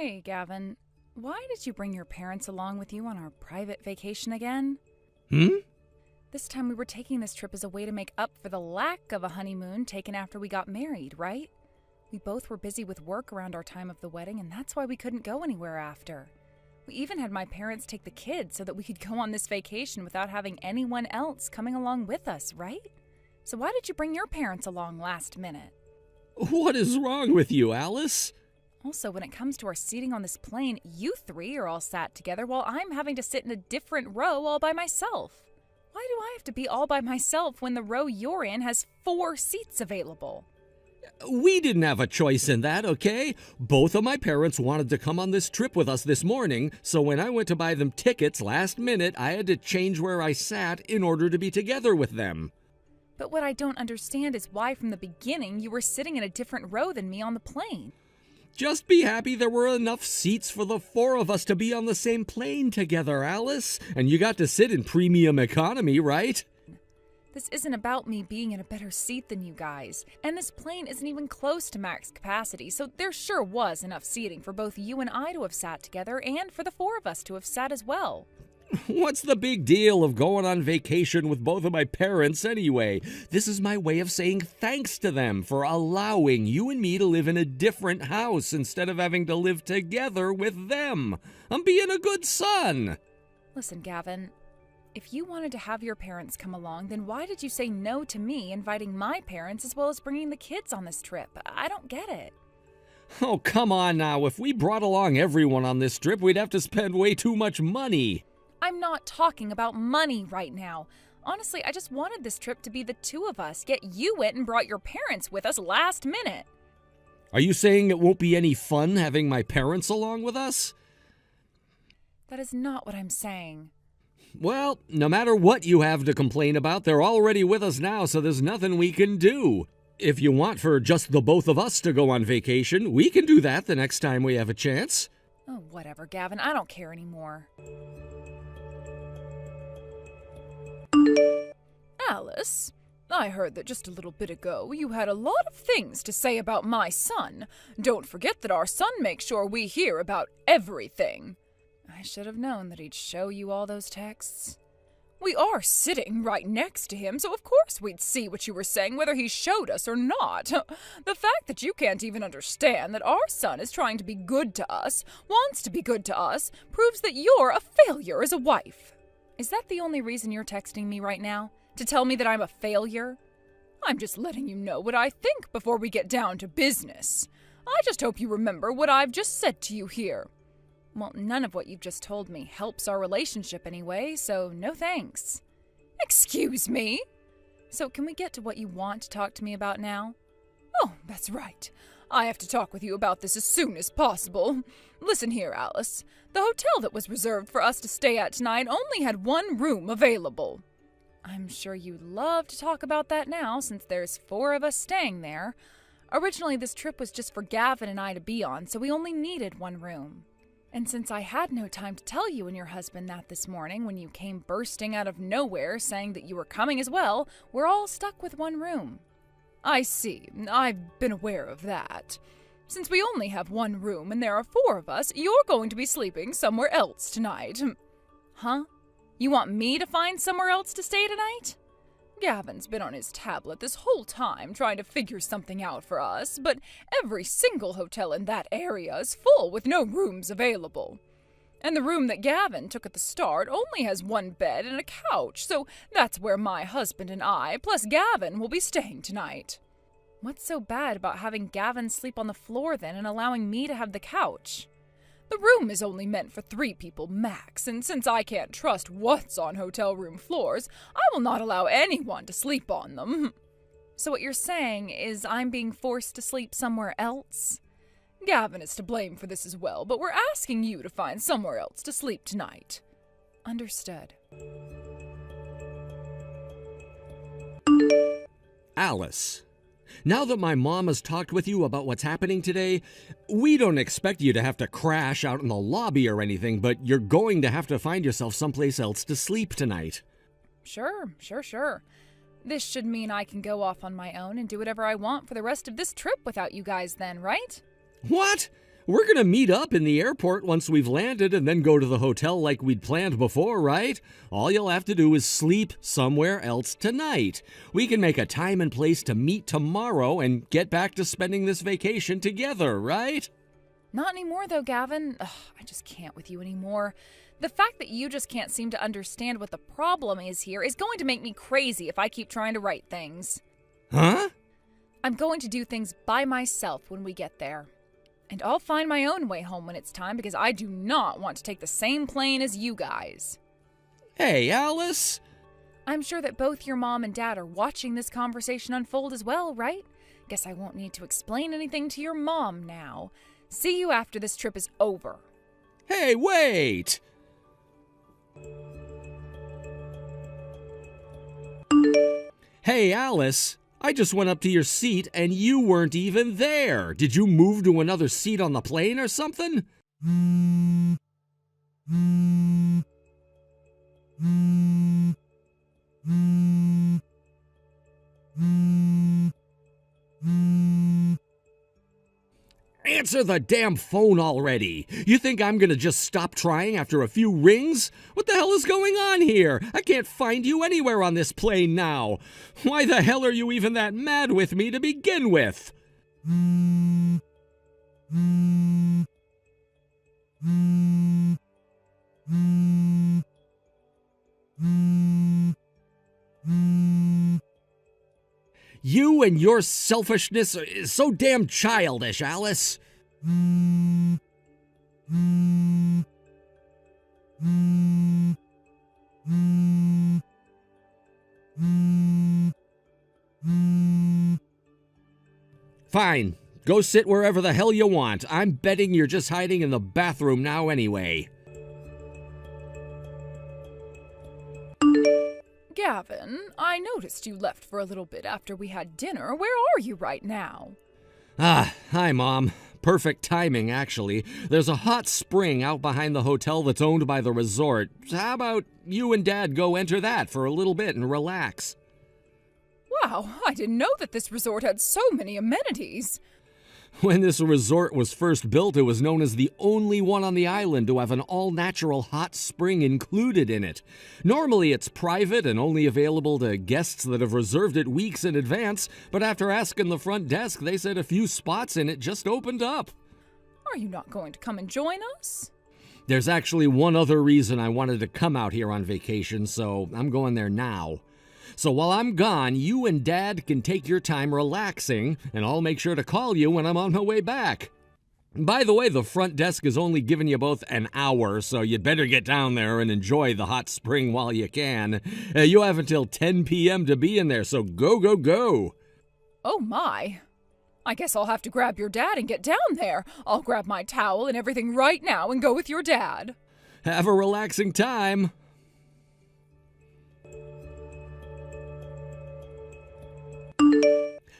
Hey, Gavin. Why did you bring your parents along with you on our private vacation again? This time we were taking this trip as a way to make up for the lack of a honeymoon taken after we got married, right? We both were busy with work around our time of the wedding, and that's why we couldn't go anywhere after. We even had my parents take the kids so that we could go on this vacation without having anyone else coming along with us, right? So why did you bring your parents along last minute? What is wrong with you, Alice? Also, when it comes to our seating on this plane, you three are all sat together while I'm having to sit in a different row all by myself. Why do I have to be all by myself when the row you're in has 4 seats available? We didn't have a choice in that, okay? Both of my parents wanted to come on this trip with us this morning, so when I went to buy them tickets last minute, I had to change where I sat in order to be together with them. But what I don't understand is why from the beginning you were sitting in a different row than me on the plane. Just be happy there were enough seats for the 4 of us to be on the same plane together, Alice. And you got to sit in premium economy, right? This isn't about me being in a better seat than you guys. And this plane isn't even close to max capacity, so there sure was enough seating for both you and I to have sat together and for the 4 of us to have sat as well. What's the big deal of going on vacation with both of my parents anyway? This is my way of saying thanks to them for allowing you and me to live in a different house instead of having to live together with them. I'm being a good son. Listen, Gavin, if you wanted to have your parents come along, then why did you say no to me inviting my parents as well as bringing the kids on this trip? I don't get it. Oh, come on now. If we brought along everyone on this trip, we'd have to spend way too much money. I'm not talking about money right now. Honestly, I just wanted this trip to be the 2 of us, yet you went and brought your parents with us last minute. Are you saying it won't be any fun having my parents along with us? That is not what I'm saying. Well, no matter what you have to complain about, they're already with us now, so there's nothing we can do. If you want for just the both of us to go on vacation, we can do that the next time we have a chance. Oh, whatever, Gavin. I don't care anymore. Alice, I heard that just a little bit ago you had a lot of things to say about my son. Don't forget that our son makes sure we hear about everything. I should have known that he'd show you all those texts. We are sitting right next to him, so of course we'd see what you were saying whether he showed us or not. The fact that you can't even understand that our son is trying to be good to us, wants to be good to us, proves that you're a failure as a wife. Is that the only reason you're texting me right now? To tell me that I'm a failure? I'm just letting you know what I think before we get down to business. I just hope you remember what I've just said to you here. Well, none of what you've just told me helps our relationship anyway, so no thanks. Excuse me? So can we get to what you want to talk to me about now? Oh, that's right. I have to talk with you about this as soon as possible. Listen here, Alice. The hotel that was reserved for us to stay at tonight only had 1 room available. I'm sure you'd love to talk about that now, since there's 4 of us staying there. Originally, this trip was just for Gavin and I to be on, so we only needed 1 room. And since I had no time to tell you and your husband that this morning when you came bursting out of nowhere saying that you were coming as well, we're all stuck with 1 room. I see. I've been aware of that. Since we only have 1 room and there are 4 of us, you're going to be sleeping somewhere else tonight. Huh? You want me to find somewhere else to stay tonight? Gavin's been on his tablet this whole time trying to figure something out for us, but every single hotel in that area is full with no rooms available. And the room that Gavin took at the start only has 1 bed and a couch, so that's where my husband and I, plus Gavin, will be staying tonight. What's so bad about having Gavin sleep on the floor then and allowing me to have the couch? The room is only meant for 3 people max, and since I can't trust what's on hotel room floors, I will not allow anyone to sleep on them. So what you're saying is I'm being forced to sleep somewhere else? Gavin is to blame for this as well, but we're asking you to find somewhere else to sleep tonight. Understood. Alice, now that my mom has talked with you about what's happening today, we don't expect you to have to crash out in the lobby or anything, but you're going to have to find yourself someplace else to sleep tonight. Sure. This should mean I can go off on my own and do whatever I want for the rest of this trip without you guys then, right? What? We're gonna meet up in the airport once we've landed and then go to the hotel like we'd planned before, right? All you'll have to do is sleep somewhere else tonight. We can make a time and place to meet tomorrow and get back to spending this vacation together, right? Not anymore, though, Gavin. Ugh, I just can't with you anymore. The fact that you just can't seem to understand what the problem is here is going to make me crazy if I keep trying to write things. Huh? I'm going to do things by myself when we get there. And I'll find my own way home when it's time because I do not want to take the same plane as you guys. Hey, Alice. I'm sure that both your mom and dad are watching this conversation unfold as well, right? Guess I won't need to explain anything to your mom now. See you after this trip is over. Hey, wait! Hey, Alice. I just went up to your seat and you weren't even there. Did you move to another seat on the plane or something? Answer the damn phone already. You think I'm gonna just stop trying after a few rings? What the hell is going on here? I can't find you anywhere on this plane now. Why the hell are you even that mad with me to begin with? You and your selfishness is so damn childish, Alice. Fine. Go sit wherever the hell you want. I'm betting you're just hiding in the bathroom now anyway. Gavin, I noticed you left for a little bit after we had dinner. Where are you right now? Hi, Mom. Perfect timing, actually. There's a hot spring out behind the hotel that's owned by the resort. How about you and Dad go enter that for a little bit and relax? Wow, I didn't know that this resort had so many amenities. When this resort was first built, it was known as the only one on the island to have an all-natural hot spring included in it. Normally it's private and only available to guests that have reserved it weeks in advance, but after asking the front desk, they said a few spots in it just opened up. Are you not going to come and join us? There's actually one other reason I wanted to come out here on vacation, so I'm going there now. So while I'm gone, you and Dad can take your time relaxing, and I'll make sure to call you when I'm on my way back. By the way, the front desk is only giving you both an hour, so you'd better get down there and enjoy the hot spring while you can. You have until 10 p.m. to be in there, so go, go, go. Oh my. I guess I'll have to grab your dad and get down there. I'll grab my towel and everything right now and go with your dad. Have a relaxing time.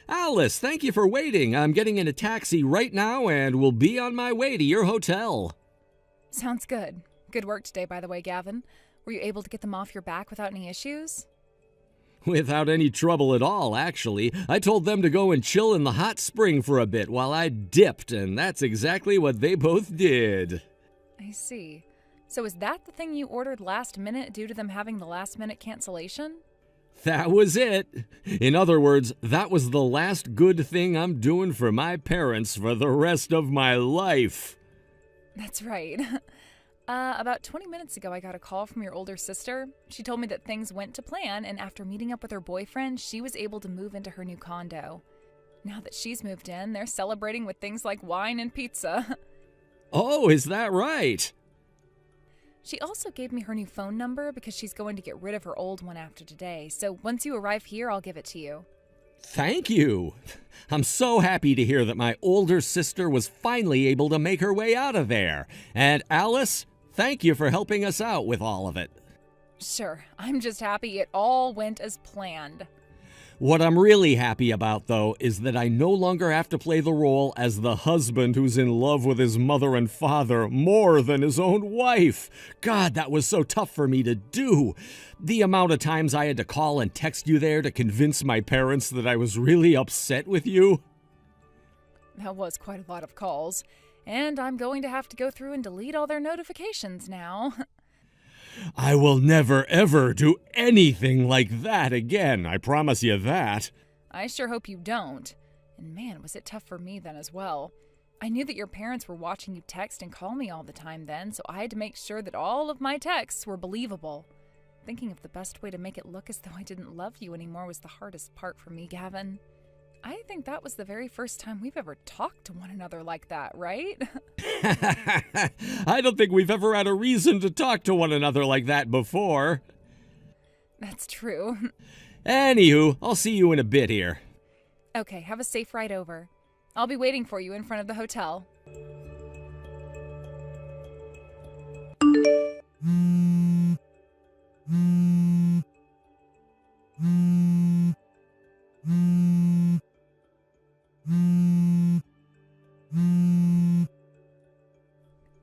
Alice, thank you for waiting. I'm getting in a taxi right now and will be on my way to your hotel. Sounds good. Good work today, by the way, Gavin. Were you able to get them off your back without any issues? Without any trouble at all, actually. I told them to go and chill in the hot spring for a bit while I dipped, and that's exactly what they both did. I see. So is that the thing you ordered last minute due to them having the last minute cancellation? That was it. In other words, that was the last good thing I'm doing for my parents for the rest of my life. That's right. About 20 minutes ago, I got a call from your older sister. She told me that things went to plan, and after meeting up with her boyfriend, she was able to move into her new condo. Now that she's moved in, they're celebrating with things like wine and pizza. Oh, is that right? She also gave me her new phone number because she's going to get rid of her old one after today. So once you arrive here, I'll give it to you. Thank you. I'm so happy to hear that my older sister was finally able to make her way out of there. And Alice, thank you for helping us out with all of it. Sure, I'm just happy it all went as planned. What I'm really happy about, though, is that I no longer have to play the role as the husband who's in love with his mother and father more than his own wife. God, that was so tough for me to do. The amount of times I had to call and text you there to convince my parents that I was really upset with you. That was quite a lot of calls. And I'm going to have to go through and delete all their notifications now. I will never, ever do anything like that again. I promise you that. I sure hope you don't. And man, was it tough for me then as well. I knew that your parents were watching you text and call me all the time then, so I had to make sure that all of my texts were believable. Thinking of the best way to make it look as though I didn't love you anymore was the hardest part for me, Gavin. I think that was the very first time we've ever talked to one another like that, right? I don't think we've ever had a reason to talk to one another like that before. That's true. Anywho, I'll see you in a bit here. Okay, have a safe ride over. I'll be waiting for you in front of the hotel.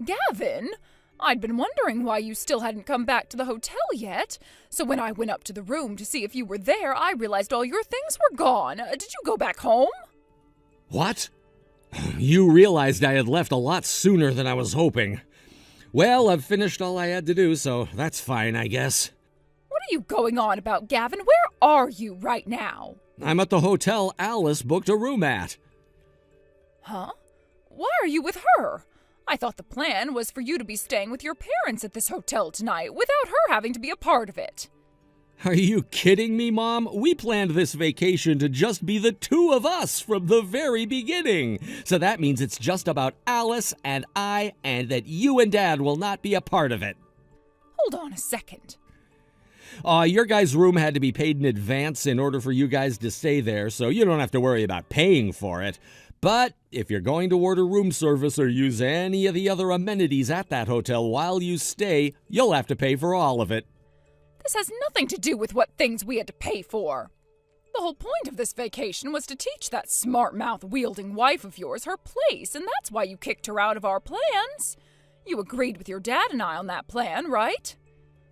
Gavin, I'd been wondering why you still hadn't come back to the hotel yet. So when I went up to the room to see if you were there, I realized all your things were gone. Did you go back home? What? You realized I had left a lot sooner than I was hoping. Well, I've finished all I had to do, so that's fine, I guess. What are you going on about, Gavin? Where are you right now? I'm at the hotel Alice booked a room at. Huh? Why are you with her? I thought the plan was for you to be staying with your parents at this hotel tonight without her having to be a part of it. Are you kidding me, Mom? We planned this vacation to just be the two of us from the very beginning. So that means it's just about Alice and I, and that you and Dad will not be a part of it. Hold on a second. Your guys' room had to be paid in advance in order for you guys to stay there, so you don't have to worry about paying for it. But if you're going to order room service or use any of the other amenities at that hotel while you stay, you'll have to pay for all of it. This has nothing to do with what things we had to pay for. The whole point of this vacation was to teach that smart-mouth-wielding wife of yours her place, and that's why you kicked her out of our plans. You agreed with your dad and I on that plan, right?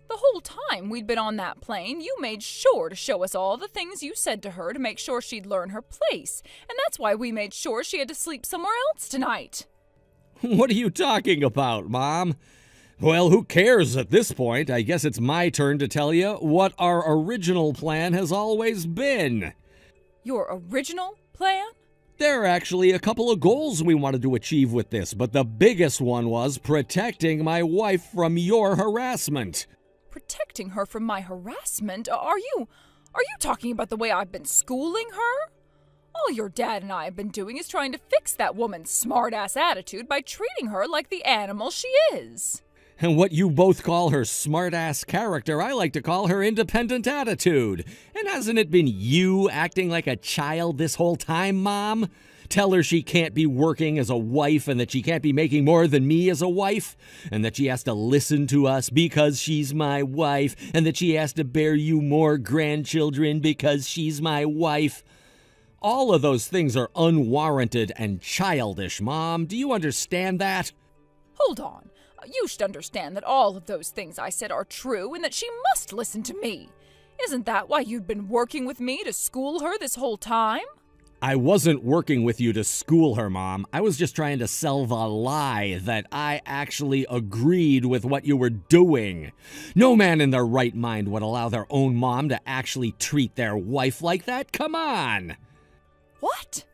The whole time we'd been on that plane, you made sure to show us all the things you said to her to make sure she'd learn her place, and that's why we made sure she had to sleep somewhere else tonight. What are you talking about, Mom? Well, who cares at this point? I guess it's my turn to tell you what our original plan has always been. Your original plan? There are actually a couple of goals we wanted to achieve with this, but the biggest one was protecting my wife from your harassment. Protecting her from my harassment? Are you talking about the way I've been schooling her? All your dad and I have been doing is trying to fix that woman's smart-ass attitude by treating her like the animal she is. And what you both call her smart-ass character, I like to call her independent attitude. And hasn't it been you acting like a child this whole time, Mom? Tell her she can't be working as a wife and that she can't be making more than me as a wife, and that she has to listen to us because she's my wife, and that she has to bear you more grandchildren because she's my wife. All of those things are unwarranted and childish, Mom. Do you understand that? Hold on. You should understand that all of those things I said are true and that she must listen to me. Isn't that why you've been working with me to school her this whole time? I wasn't working with you to school her, Mom. I was just trying to sell the lie that I actually agreed with what you were doing. No man in their right mind would allow their own mom to actually treat their wife like that. Come on. What?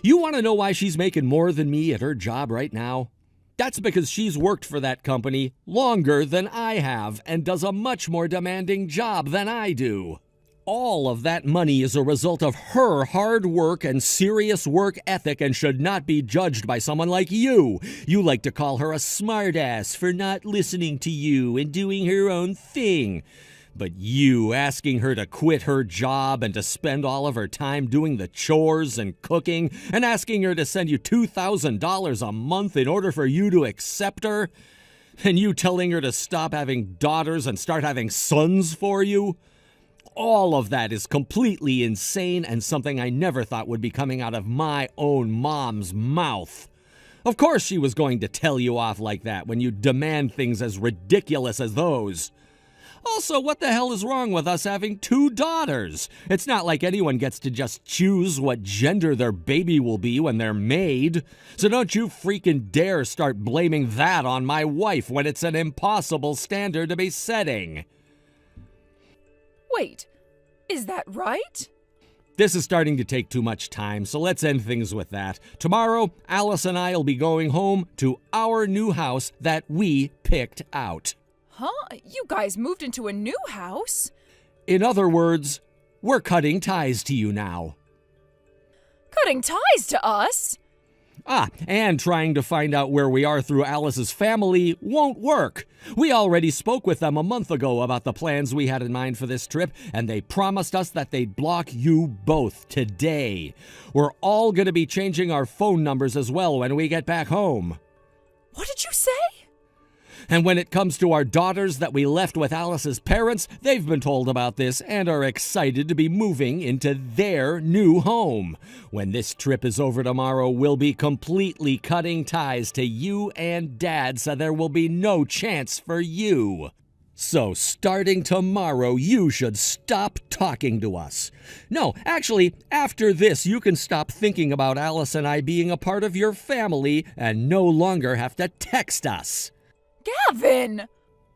You want to know why she's making more than me at her job right now? That's because she's worked for that company longer than I have and does a much more demanding job than I do. All of that money is a result of her hard work and serious work ethic and should not be judged by someone like you. You like to call her a smartass for not listening to you and doing her own thing. But you asking her to quit her job and to spend all of her time doing the chores and cooking and asking her to send you $2,000 a month in order for you to accept her, and you telling her to stop having daughters and start having sons for you, all of that is completely insane and something I never thought would be coming out of my own mom's mouth. Of course she was going to tell you off like that when you demand things as ridiculous as those. Also, what the hell is wrong with us having 2 daughters? It's not like anyone gets to just choose what gender their baby will be when they're made. So don't you freaking dare start blaming that on my wife when it's an impossible standard to be setting. Wait, is that right? This is starting to take too much time, so let's end things with that. Tomorrow, Alice and I will be going home to our new house that we picked out. Huh? You guys moved into a new house? In other words, we're cutting ties to you now. Cutting ties to us? And trying to find out where we are through Alice's family won't work. We already spoke with them a month ago about the plans we had in mind for this trip, and they promised us that they'd block you both today. We're all going to be changing our phone numbers as well when we get back home. What did you say? And when it comes to our daughters that we left with Alice's parents, they've been told about this and are excited to be moving into their new home. When this trip is over tomorrow, we'll be completely cutting ties to you and Dad, so there will be no chance for you. So starting tomorrow, you should stop talking to us. No, actually, after this, you can stop thinking about Alice and I being a part of your family and no longer have to text us. Gavin!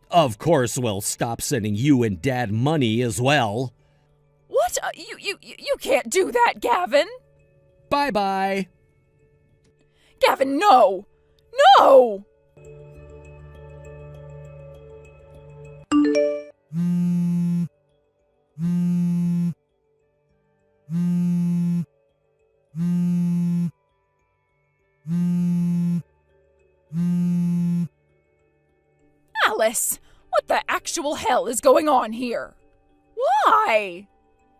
Of course we'll stop sending you and Dad money as well. What? You can't do that, Gavin! Bye-bye. Gavin, no! No! Alice, what the actual hell is going on here? Why?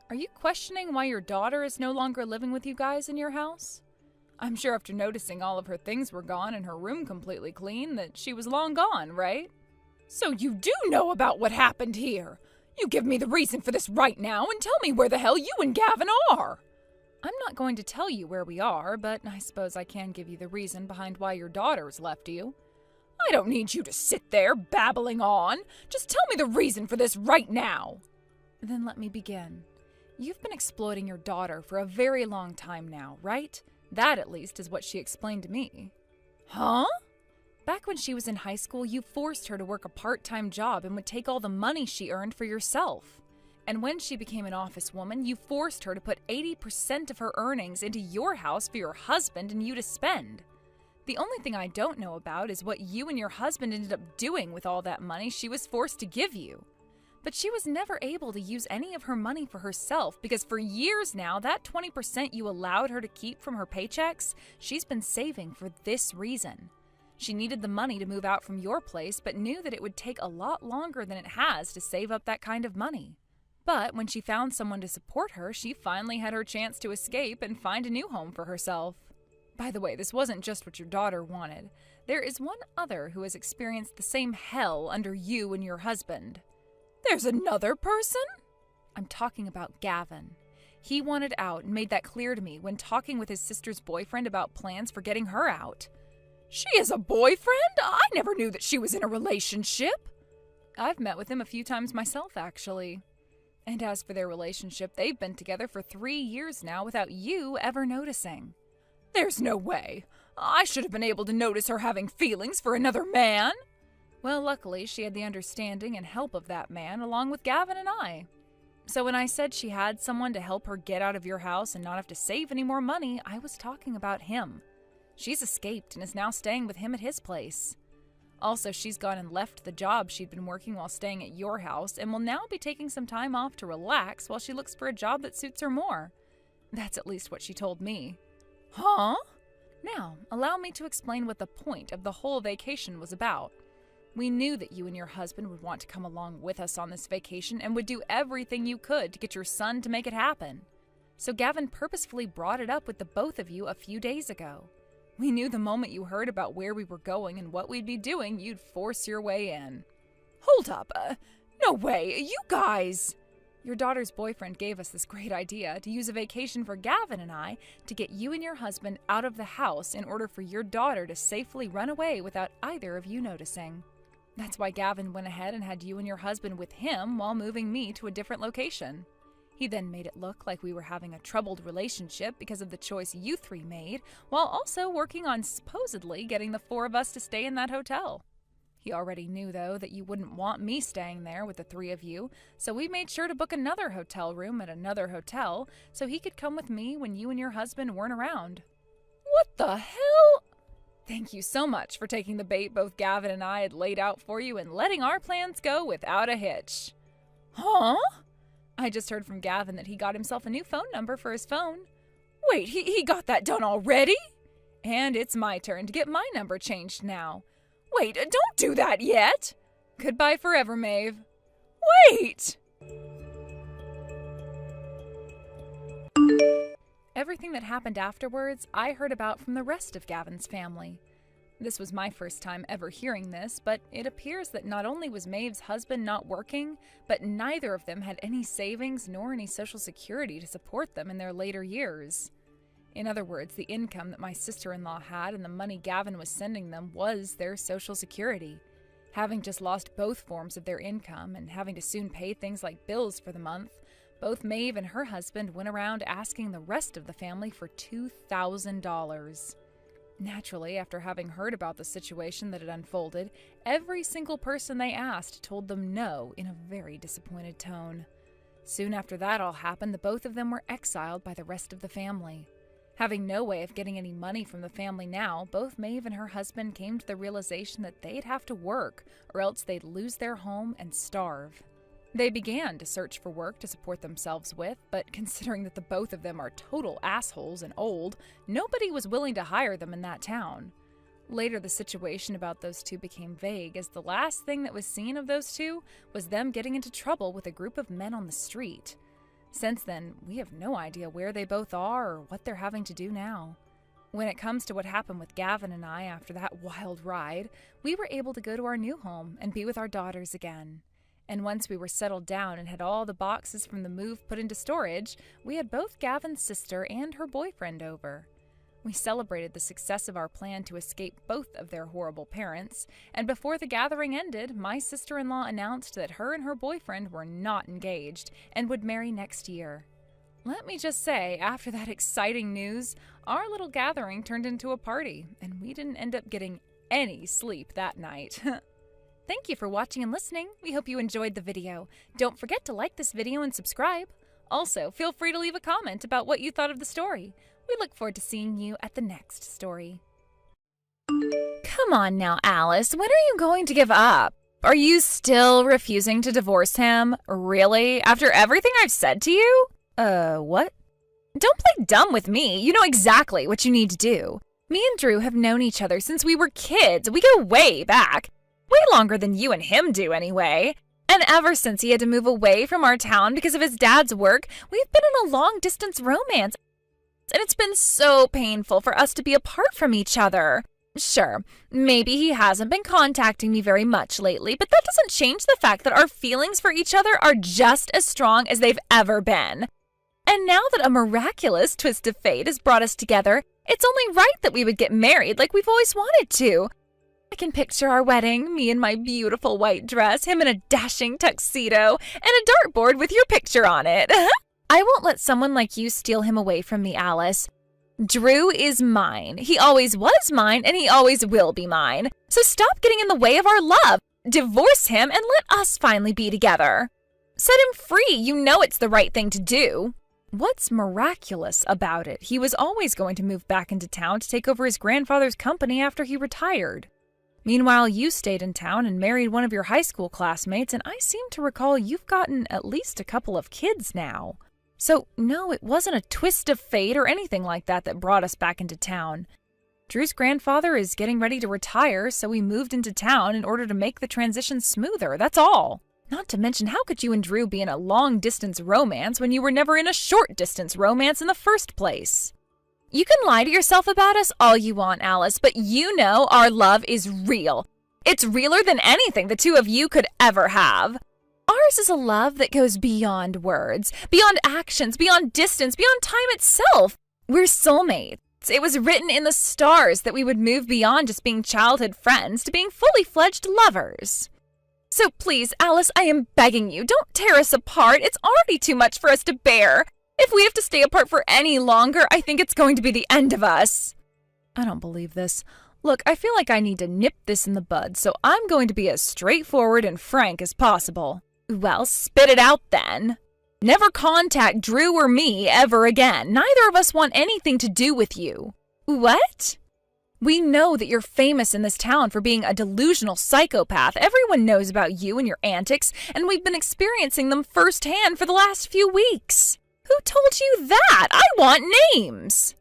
Are you questioning why your daughter is no longer living with you guys in your house? I'm sure after noticing all of her things were gone and her room completely clean that she was long gone, right? So you do know about what happened here. You give me the reason for this right now and tell me where the hell you and Gavin are. I'm not going to tell you where we are, but I suppose I can give you the reason behind why your daughter's left you. I don't need you to sit there babbling on. Just tell me the reason for this right now. Then let me begin. You've been exploiting your daughter for a very long time now, right? That, at least, is what she explained to me. Huh? Back when she was in high school, you forced her to work a part-time job and would take all the money she earned for yourself. And when she became an office woman, you forced her to put 80% of her earnings into your house for your husband and you to spend. The only thing I don't know about is what you and your husband ended up doing with all that money she was forced to give you. But she was never able to use any of her money for herself because for years now, that 20% you allowed her to keep from her paychecks, she's been saving for this reason. She needed the money to move out from your place, but knew that it would take a lot longer than it has to save up that kind of money. But when she found someone to support her, she finally had her chance to escape and find a new home for herself. By the way, this wasn't just what your daughter wanted. There is one other who has experienced the same hell under you and your husband. There's another person? I'm talking about Gavin. He wanted out and made that clear to me when talking with his sister's boyfriend about plans for getting her out. She has a boyfriend? I never knew that she was in a relationship. I've met with him a few times myself, actually. And as for their relationship, they've been together for 3 years now without you ever noticing. There's no way. I should have been able to notice her having feelings for another man. Well, luckily, she had the understanding and help of that man, along with Gavin and I. So when I said she had someone to help her get out of your house and not have to save any more money, I was talking about him. She's escaped and is now staying with him at his place. Also, she's gone and left the job she'd been working while staying at your house and will now be taking some time off to relax while she looks for a job that suits her more. That's at least what she told me. Huh? Now, allow me to explain what the point of the whole vacation was about. We knew that you and your husband would want to come along with us on this vacation and would do everything you could to get your son to make it happen. So Gavin purposefully brought it up with the both of you a few days ago. We knew the moment you heard about where we were going and what we'd be doing, you'd force your way in. Hold up. No way. You guys... Your daughter's boyfriend gave us this great idea to use a vacation for Gavin and I to get you and your husband out of the house in order for your daughter to safely run away without either of you noticing. That's why Gavin went ahead and had you and your husband with him while moving me to a different location. He then made it look like we were having a troubled relationship because of the choice you three made, while also working on supposedly getting the four of us to stay in that hotel. He already knew, though, that you wouldn't want me staying there with the three of you, so we made sure to book another hotel room at another hotel so he could come with me when you and your husband weren't around. What the hell? Thank you so much for taking the bait both Gavin and I had laid out for you and letting our plans go without a hitch. Huh? I just heard from Gavin that he got himself a new phone number for his phone. Wait, he got that done already? And it's my turn to get my number changed now. Wait, don't do that yet! Goodbye forever, Maeve. Wait! Everything that happened afterwards, I heard about from the rest of Gavin's family. This was my first time ever hearing this, but it appears that not only was Maeve's husband not working, but neither of them had any savings nor any social security to support them in their later years. In other words, the income that my sister-in-law had and the money Gavin was sending them was their social security. Having just lost both forms of their income and having to soon pay things like bills for the month, both Maeve and her husband went around asking the rest of the family for $2,000. Naturally, after having heard about the situation that had unfolded, every single person they asked told them no in a very disappointed tone. Soon after that all happened, the both of them were exiled by the rest of the family. Having no way of getting any money from the family now, both Maeve and her husband came to the realization that they'd have to work, or else they'd lose their home and starve. They began to search for work to support themselves with, but considering that the both of them are total assholes and old, nobody was willing to hire them in that town. Later, the situation about those two became vague, as the last thing that was seen of those two was them getting into trouble with a group of men on the street. Since then, we have no idea where they both are or what they're having to do now. When it comes to what happened with Gavin and I after that wild ride, we were able to go to our new home and be with our daughters again. And once we were settled down and had all the boxes from the move put into storage, we had both Gavin's sister and her boyfriend over. We celebrated the success of our plan to escape both of their horrible parents, and before the gathering ended, my sister-in-law announced that her and her boyfriend were not engaged and would marry next year. Let me just say, after that exciting news, our little gathering turned into a party, and we didn't end up getting any sleep that night. Thank you for watching and listening. We hope you enjoyed the video. Don't forget to like this video and subscribe. Also, feel free to leave a comment about what you thought of the story. We look forward to seeing you at the next story. Come on now, Alice. When are you going to give up? Are you still refusing to divorce him? Really? After everything I've said to you? What? Don't play dumb with me. You know exactly what you need to do. Me and Drew have known each other since we were kids. We go way back. Way longer than you and him do, anyway. And ever since he had to move away from our town because of his dad's work, we've been in a long-distance romance. And it's been so painful for us to be apart from each other. Sure, maybe he hasn't been contacting me very much lately, but that doesn't change the fact that our feelings for each other are just as strong as they've ever been. And now that a miraculous twist of fate has brought us together, it's only right that we would get married like we've always wanted to. I can picture our wedding, me in my beautiful white dress, him in a dashing tuxedo, and a dartboard with your picture on it. I won't let someone like you steal him away from me, Alice. Drew is mine. He always was mine, and he always will be mine. So stop getting in the way of our love. Divorce him and let us finally be together. Set him free. You know it's the right thing to do. What's miraculous about it? He was always going to move back into town to take over his grandfather's company after he retired. Meanwhile, you stayed in town and married one of your high school classmates, and I seem to recall you've gotten at least a couple of kids now. So, no, it wasn't a twist of fate or anything like that brought us back into town. Drew's grandfather is getting ready to retire, so we moved into town in order to make the transition smoother, that's all. Not to mention, how could you and Drew be in a long-distance romance when you were never in a short-distance romance in the first place? You can lie to yourself about us all you want, Alice, but you know our love is real. It's realer than anything the two of you could ever have. Ours is a love that goes beyond words, beyond actions, beyond distance, beyond time itself. We're soulmates. It was written in the stars that we would move beyond just being childhood friends to being fully fledged lovers. So please, Alice, I am begging you, don't tear us apart. It's already too much for us to bear. If we have to stay apart for any longer, I think it's going to be the end of us. I don't believe this. Look, I feel like I need to nip this in the bud, so I'm going to be as straightforward and frank as possible. Well, spit it out then. Never contact Drew or me ever again. Neither of us want anything to do with you. What? We know that you're famous in this town for being a delusional psychopath. Everyone knows about you and your antics, and we've been experiencing them firsthand for the last few weeks. Who told you that? I want names.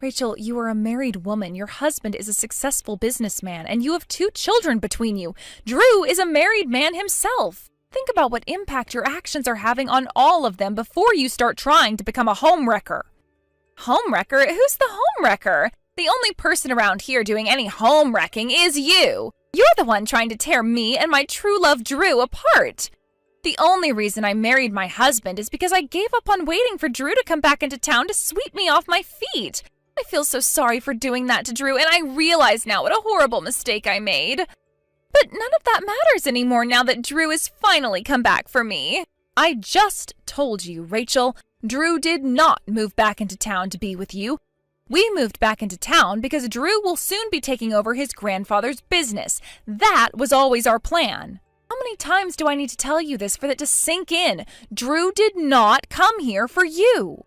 Rachel, you are a married woman. Your husband is a successful businessman, and you have 2 children between you. Drew is a married man himself. Think about what impact your actions are having on all of them before you start trying to become a homewrecker. Homewrecker? Who's the homewrecker? The only person around here doing any home-wrecking is you. You're the one trying to tear me and my true love Drew apart. The only reason I married my husband is because I gave up on waiting for Drew to come back into town to sweep me off my feet. I feel so sorry for doing that to Drew, and I realize now what a horrible mistake I made. But none of that matters anymore now that Drew has finally come back for me. I just told you, Rachel, Drew did not move back into town to be with you. We moved back into town because Drew will soon be taking over his grandfather's business. That was always our plan. How many times do I need to tell you this for that to sink in? Drew did not come here for you.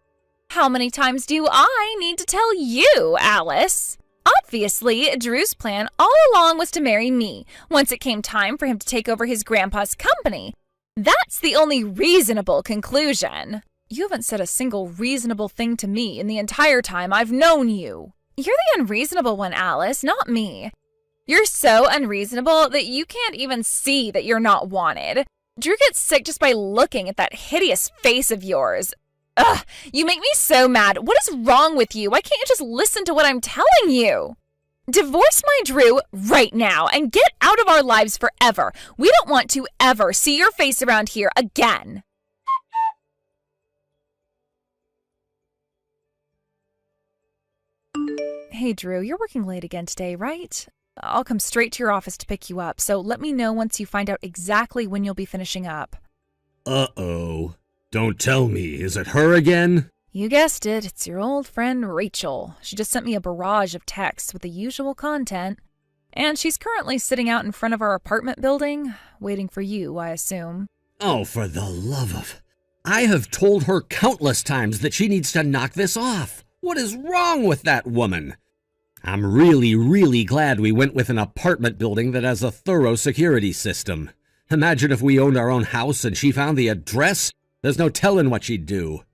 How many times do I need to tell you, Alice? Obviously, Drew's plan all along was to marry me, once it came time for him to take over his grandpa's company. That's the only reasonable conclusion. You haven't said a single reasonable thing to me in the entire time I've known you. You're the unreasonable one, Alice, not me. You're so unreasonable that you can't even see that you're not wanted. Drew gets sick just by looking at that hideous face of yours. Ugh, you make me so mad. What is wrong with you? Why can't you just listen to what I'm telling you? Divorce my Drew right now and get out of our lives forever. We don't want to ever see your face around here again. Hey, Drew, you're working late again today, right? I'll come straight to your office to pick you up, so let me know once you find out exactly when you'll be finishing up. Uh-oh. Don't tell me. Is it her again? You guessed it. It's your old friend Rachel. She just sent me a barrage of texts with the usual content. And she's currently sitting out in front of our apartment building, waiting for you, I assume. Oh, for the love of... I have told her countless times that she needs to knock this off. What is wrong with that woman? I'm really glad we went with an apartment building that has a thorough security system. Imagine if we owned our own house and she found the address. There's no telling what she'd do.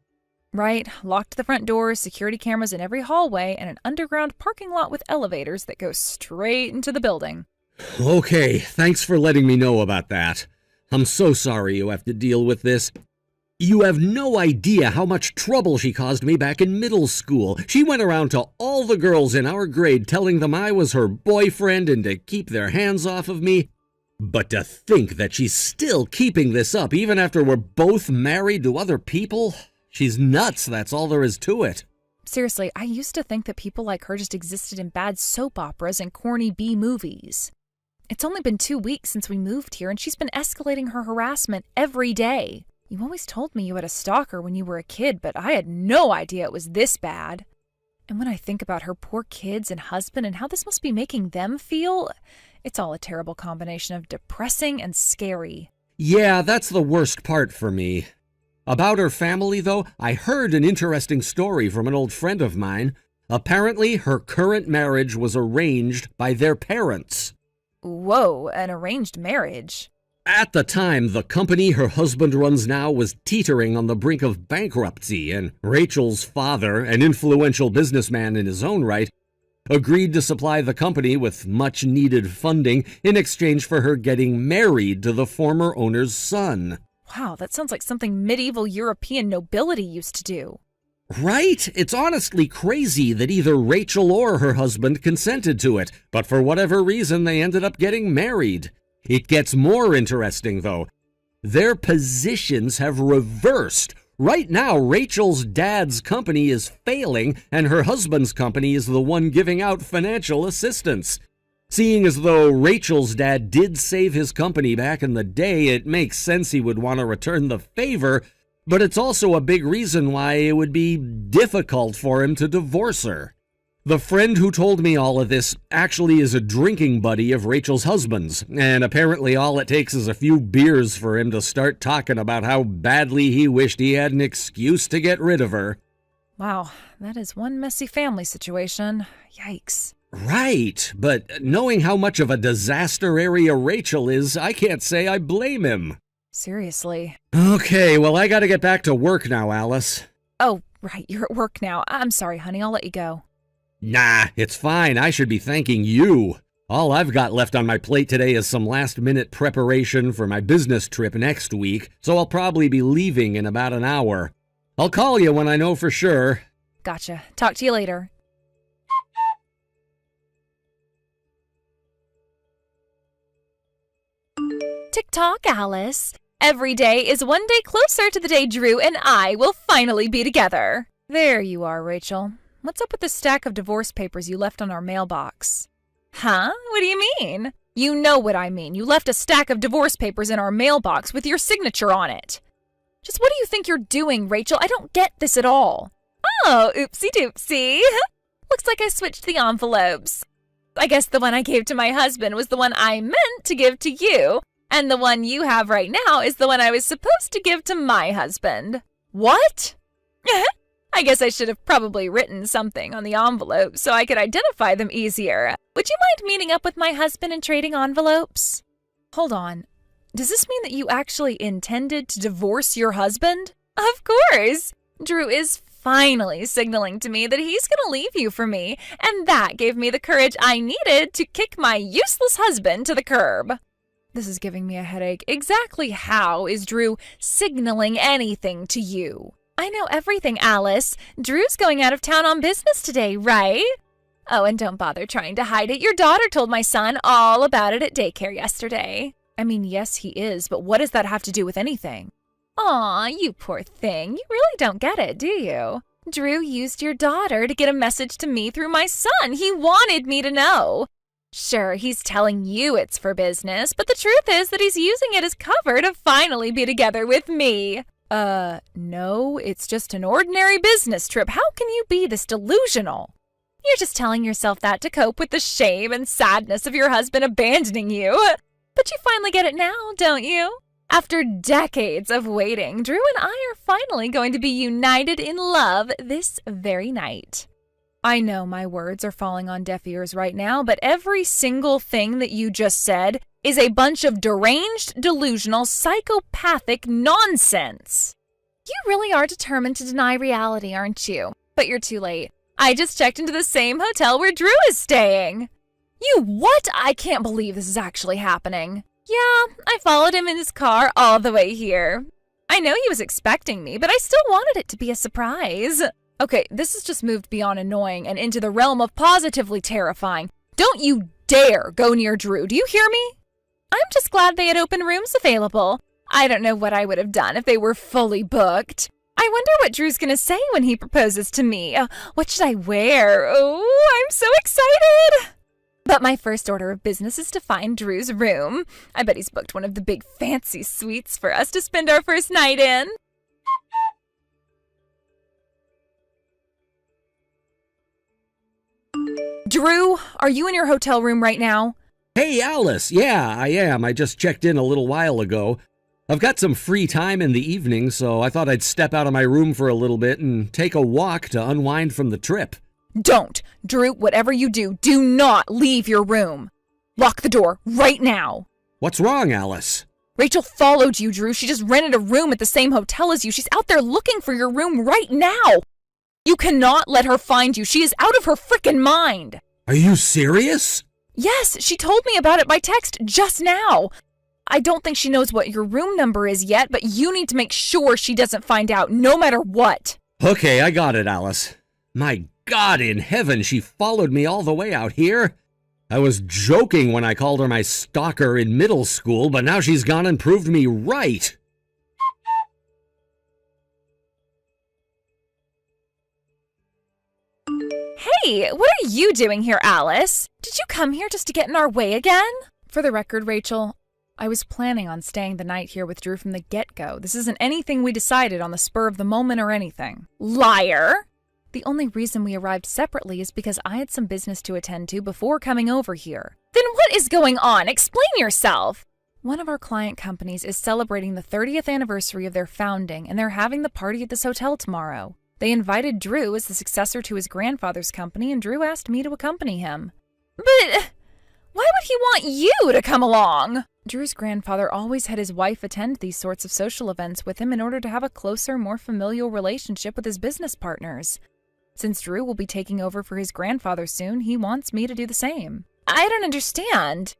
Right, locked the front doors, security cameras in every hallway, and an underground parking lot with elevators that go straight into the building. Okay, thanks for letting me know about that. I'm so sorry you have to deal with this. You have no idea how much trouble she caused me back in middle school. She went around to all the girls in our grade telling them I was her boyfriend and to keep their hands off of me. But to think that she's still keeping this up even after we're both married to other people? She's nuts, that's all there is to it. Seriously, I used to think that people like her just existed in bad soap operas and corny B movies. It's only been 2 weeks since we moved here, and she's been escalating her harassment every day. You always told me you had a stalker when you were a kid, but I had no idea it was this bad. And when I think about her poor kids and husband and how this must be making them feel, it's all a terrible combination of depressing and scary. Yeah, that's the worst part for me. About her family, though, I heard an interesting story from an old friend of mine. Apparently, her current marriage was arranged by their parents. Whoa, an arranged marriage? At the time, the company her husband runs now was teetering on the brink of bankruptcy, and Rachel's father, an influential businessman in his own right, agreed to supply the company with much-needed funding in exchange for her getting married to the former owner's son. Wow, that sounds like something medieval European nobility used to do. Right? It's honestly crazy that either Rachel or her husband consented to it, but for whatever reason they ended up getting married. It gets more interesting, though. Their positions have reversed. Right now, Rachel's dad's company is failing, and her husband's company is the one giving out financial assistance. Seeing as though Rachel's dad did save his company back in the day, it makes sense he would want to return the favor, but it's also a big reason why it would be difficult for him to divorce her. The friend who told me all of this actually is a drinking buddy of Rachel's husband's, and apparently all it takes is a few beers for him to start talking about how badly he wished he had an excuse to get rid of her. Wow, that is one messy family situation. Yikes. Right, but knowing how much of a disaster area Rachel is, I can't say I blame him. Seriously. Okay, well, I gotta get back to work now, Alice. Oh, right, you're at work now. I'm sorry, honey, I'll let you go. Nah, it's fine. I should be thanking you. All I've got left on my plate today is some last-minute preparation for my business trip next week, so I'll probably be leaving in about an hour. I'll call you when I know for sure. Gotcha. Talk to you later. Tick-tock, Alice. Every day is one day closer to the day Drew and I will finally be together. There you are, Rachel. What's up with the stack of divorce papers you left on our mailbox? Huh? What do you mean? You know what I mean. You left a stack of divorce papers in our mailbox with your signature on it. Just what do you think you're doing, Rachel? I don't get this at all. Oh, oopsie-doopsie. Looks like I switched the envelopes. I guess the one I gave to my husband was the one I meant to give to you, and the one you have right now is the one I was supposed to give to my husband. What? I guess I should have probably written something on the envelope so I could identify them easier. Would you mind meeting up with my husband and trading envelopes? Hold on. Does this mean that you actually intended to divorce your husband? Of course. Drew is finally signaling to me that he's going to leave you for me, and that gave me the courage I needed to kick my useless husband to the curb. This is giving me a headache. Exactly how is Drew signaling anything to you? I know everything, Alice. Drew's going out of town on business today, right? Oh, and don't bother trying to hide it. Your daughter told my son all about it at daycare yesterday. I mean, yes, he is, but what does that have to do with anything? Aw, you poor thing. You really don't get it, do you? Drew used your daughter to get a message to me through my son. He wanted me to know. Sure, he's telling you it's for business, but the truth is that he's using it as cover to finally be together with me. No, it's just an ordinary business trip. How can you be this delusional? You're just telling yourself that to cope with the shame and sadness of your husband abandoning you. But you finally get it now, don't you? After decades of waiting, Drew and I are finally going to be united in love this very night. I know my words are falling on deaf ears right now, but every single thing that you just said is a bunch of deranged, delusional, psychopathic nonsense. You really are determined to deny reality, aren't you? But you're too late. I just checked into the same hotel where Drew is staying. You what? I can't believe this is actually happening. Yeah, I followed him in his car all the way here. I know he was expecting me, but I still wanted it to be a surprise. Okay, this has just moved beyond annoying and into the realm of positively terrifying. Don't you dare go near Drew, do you hear me? I'm just glad they had open rooms available. I don't know what I would have done if they were fully booked. I wonder what Drew's gonna say when he proposes to me. What should I wear? Oh, I'm so excited! But my first order of business is to find Drew's room. I bet he's booked one of the big fancy suites for us to spend our first night in. Drew, are you in your hotel room right now? Hey, Alice. Yeah, I am. I just checked in a little while ago. I've got some free time in the evening, so I thought I'd step out of my room for a little bit and take a walk to unwind from the trip. Don't! Drew, whatever you do, do not leave your room. Lock the door right now. What's wrong, Alice? Rachel followed you, Drew. She just rented a room at the same hotel as you. She's out there looking for your room right now. You cannot let her find you. She is out of her frickin' mind. Are you serious? Yes, she told me about it by text just now. I don't think she knows what your room number is yet, but you need to make sure she doesn't find out, no matter what. Okay, I got it, Alice. My God in heaven, she followed me all the way out here. I was joking when I called her my stalker in middle school, but now she's gone and proved me right. Hey, what are you doing here, Alice? Did you come here just to get in our way again? For the record, Rachel, I was planning on staying the night here with Drew from the get-go. This isn't anything we decided on the spur of the moment or anything. Liar! The only reason we arrived separately is because I had some business to attend to before coming over here. Then what is going on? Explain yourself! One of our client companies is celebrating the 30th anniversary of their founding, and they're having the party at this hotel tomorrow. They invited Drew as the successor to his grandfather's company, and Drew asked me to accompany him. But why would he want you to come along? Drew's grandfather always had his wife attend these sorts of social events with him in order to have a closer, more familial relationship with his business partners. Since Drew will be taking over for his grandfather soon, he wants me to do the same. I don't understand.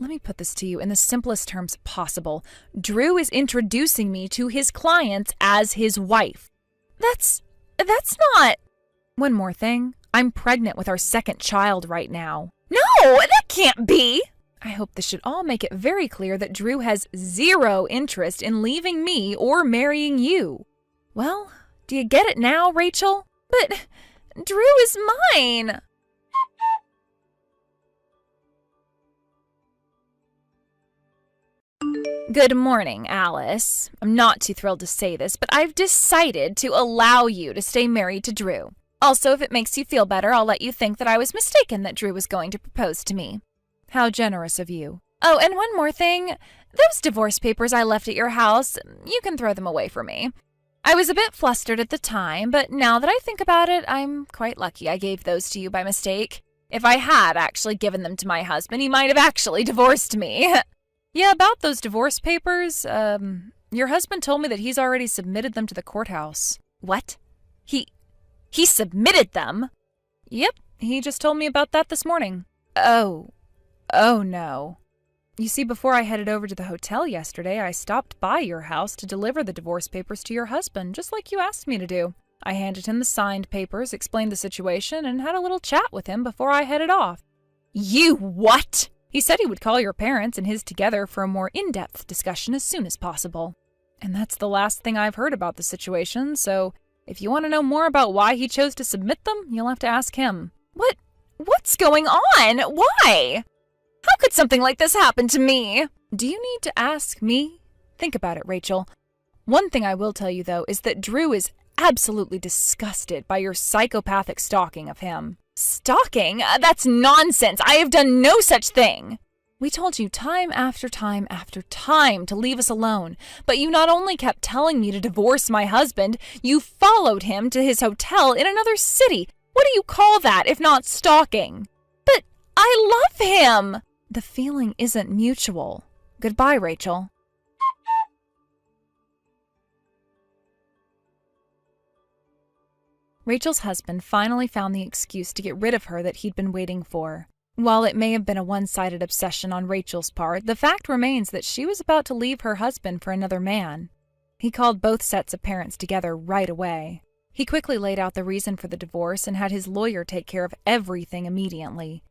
Let me put this to you in the simplest terms possible. Drew is introducing me to his clients as his wife. That's not... One more thing. I'm pregnant with our second child right now. No, that can't be! I hope this should all make it very clear that Drew has zero interest in leaving me or marrying you. Well, do you get it now, Rachel? But Drew is mine! Good morning, Alice. I'm not too thrilled to say this, but I've decided to allow you to stay married to Drew. Also, if it makes you feel better, I'll let you think that I was mistaken that Drew was going to propose to me. How generous of you. Oh, and one more thing. Those divorce papers I left at your house, you can throw them away for me. I was a bit flustered at the time, but now that I think about it, I'm quite lucky I gave those to you by mistake. If I had actually given them to my husband, he might have actually divorced me. Yeah, about those divorce papers, your husband told me that he's already submitted them to the courthouse. What? He submitted them? Yep, he just told me about that this morning. Oh no. You see, before I headed over to the hotel yesterday, I stopped by your house to deliver the divorce papers to your husband, just like you asked me to do. I handed him the signed papers, explained the situation, and had a little chat with him before I headed off. You what? He said he would call your parents and his together for a more in-depth discussion as soon as possible. And that's the last thing I've heard about the situation, so if you want to know more about why he chose to submit them, you'll have to ask him. What's going on? Why? How could something like this happen to me? Do you need to ask me? Think about it, Rachel. One thing I will tell you, though, is that Drew is absolutely disgusted by your psychopathic stalking of him. Stalking? That's nonsense. I have done no such thing. We told you time after time after time to leave us alone, but you not only kept telling me to divorce my husband, you followed him to his hotel in another city. What do you call that if not stalking? But I love him. The feeling isn't mutual. Goodbye, Rachel. Rachel's husband finally found the excuse to get rid of her that he'd been waiting for. While it may have been a one-sided obsession on Rachel's part, the fact remains that she was about to leave her husband for another man. He called both sets of parents together right away. He quickly laid out the reason for the divorce and had his lawyer take care of everything immediately.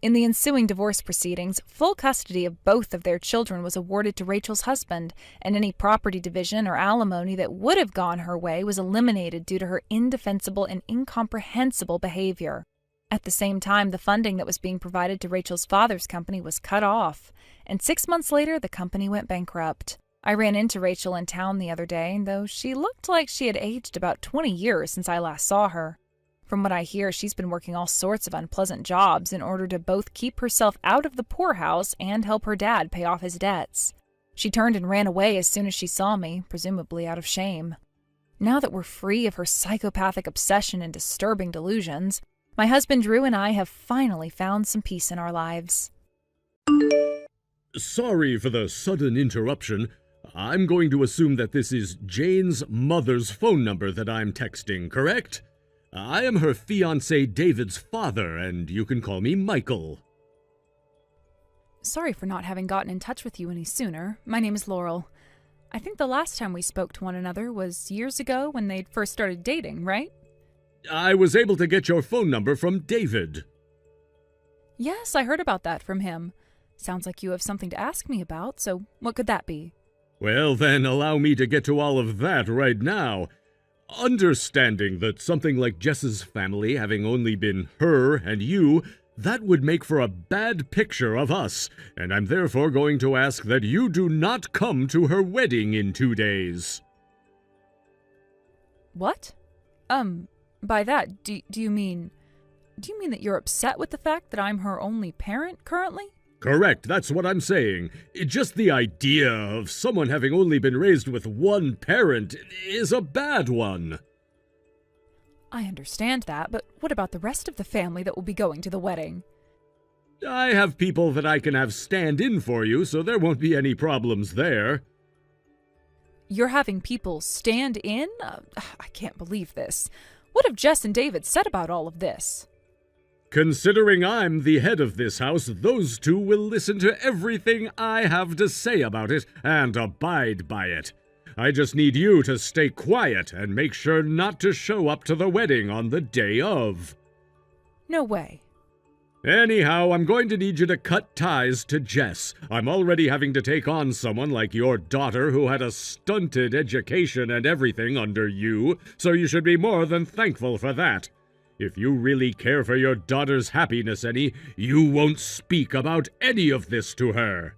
In the ensuing divorce proceedings, full custody of both of their children was awarded to Rachel's husband, and any property division or alimony that would have gone her way was eliminated due to her indefensible and incomprehensible behavior. At the same time, the funding that was being provided to Rachel's father's company was cut off, and 6 months later, the company went bankrupt. I ran into Rachel in town the other day, though she looked like she had aged about 20 years since I last saw her. From what I hear, she's been working all sorts of unpleasant jobs in order to both keep herself out of the poorhouse and help her dad pay off his debts. She turned and ran away as soon as she saw me, presumably out of shame. Now that we're free of her psychopathic obsession and disturbing delusions, my husband Drew and I have finally found some peace in our lives. Sorry for the sudden interruption. I'm going to assume that this is Jane's mother's phone number that I'm texting, correct? I am her fiancé David's father, and you can call me Michael. Sorry for not having gotten in touch with you any sooner. My name is Laurel. I think the last time we spoke to one another was years ago when they'd first started dating, right? I was able to get your phone number from David. Yes, I heard about that from him. Sounds like you have something to ask me about, so what could that be? Well, then, allow me to get to all of that right now. Understanding that something like Jess's family having only been her and you, that would make for a bad picture of us, and I'm therefore going to ask that you do not come to her wedding in 2 days. What? By that, do you mean that you're upset with the fact that I'm her only parent currently? Correct, that's what I'm saying. Just the idea of someone having only been raised with one parent is a bad one. I understand that, but what about the rest of the family that will be going to the wedding? I have people that I can have stand in for you, so there won't be any problems there. You're having people stand in? I can't believe this. What have Jess and David said about all of this? Considering I'm the head of this house, those two will listen to everything I have to say about it and abide by it. I just need you to stay quiet and make sure not to show up to the wedding on the day of. No way. Anyhow, I'm going to need you to cut ties to Jess. I'm already having to take on someone like your daughter who had a stunted education and everything under you, so you should be more than thankful for that. If you really care for your daughter's happiness any, you won't speak about any of this to her.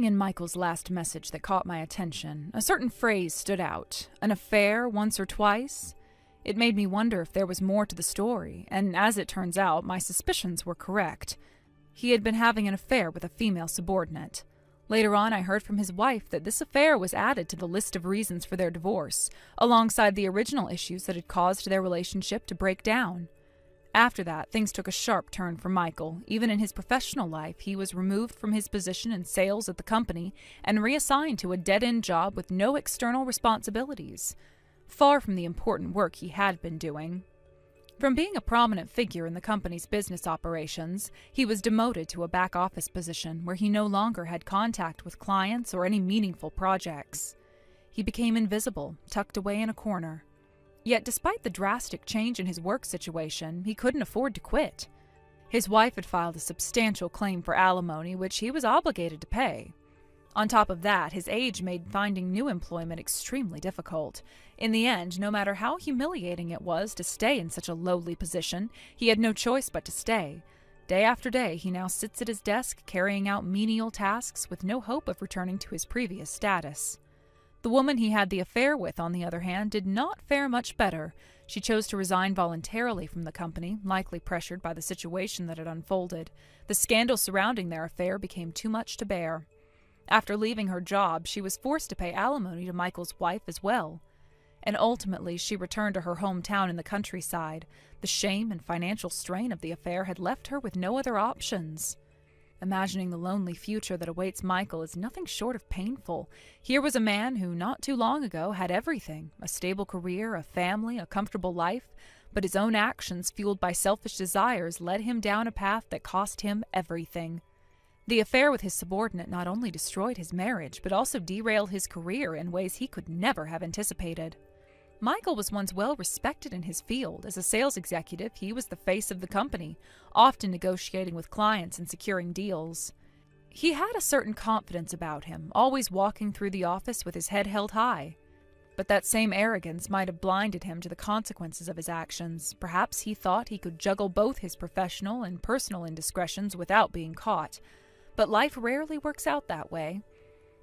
something in Michael's last message that caught my attention. A certain phrase stood out. An affair once or twice? It made me wonder if there was more to the story, and as it turns out, my suspicions were correct. He had been having an affair with a female subordinate. Later on, I heard from his wife that this affair was added to the list of reasons for their divorce, alongside the original issues that had caused their relationship to break down. After that, things took a sharp turn for Michael. Even in his professional life, he was removed from his position in sales at the company and reassigned to a dead-end job with no external responsibilities, far from the important work he had been doing. From being a prominent figure in the company's business operations, he was demoted to a back-office position where he no longer had contact with clients or any meaningful projects. He became invisible, tucked away in a corner. Yet despite the drastic change in his work situation, he couldn't afford to quit. His wife had filed a substantial claim for alimony, which he was obligated to pay. On top of that, his age made finding new employment extremely difficult. In the end, no matter how humiliating it was to stay in such a lowly position, he had no choice but to stay. Day after day, he now sits at his desk carrying out menial tasks with no hope of returning to his previous status. The woman he had the affair with, on the other hand, did not fare much better. She chose to resign voluntarily from the company, likely pressured by the situation that had unfolded. The scandal surrounding their affair became too much to bear. After leaving her job, she was forced to pay alimony to Michael's wife as well. And ultimately, she returned to her hometown in the countryside. The shame and financial strain of the affair had left her with no other options. Imagining the lonely future that awaits Michael is nothing short of painful. Here was a man who, not too long ago, had everything: a stable career, a family, a comfortable life, but his own actions, fueled by selfish desires, led him down a path that cost him everything. The affair with his subordinate not only destroyed his marriage, but also derailed his career in ways he could never have anticipated. Michael was once well respected in his field. As a sales executive, he was the face of the company, often negotiating with clients and securing deals. He had a certain confidence about him, always walking through the office with his head held high. But that same arrogance might have blinded him to the consequences of his actions. Perhaps he thought he could juggle both his professional and personal indiscretions without being caught. But life rarely works out that way.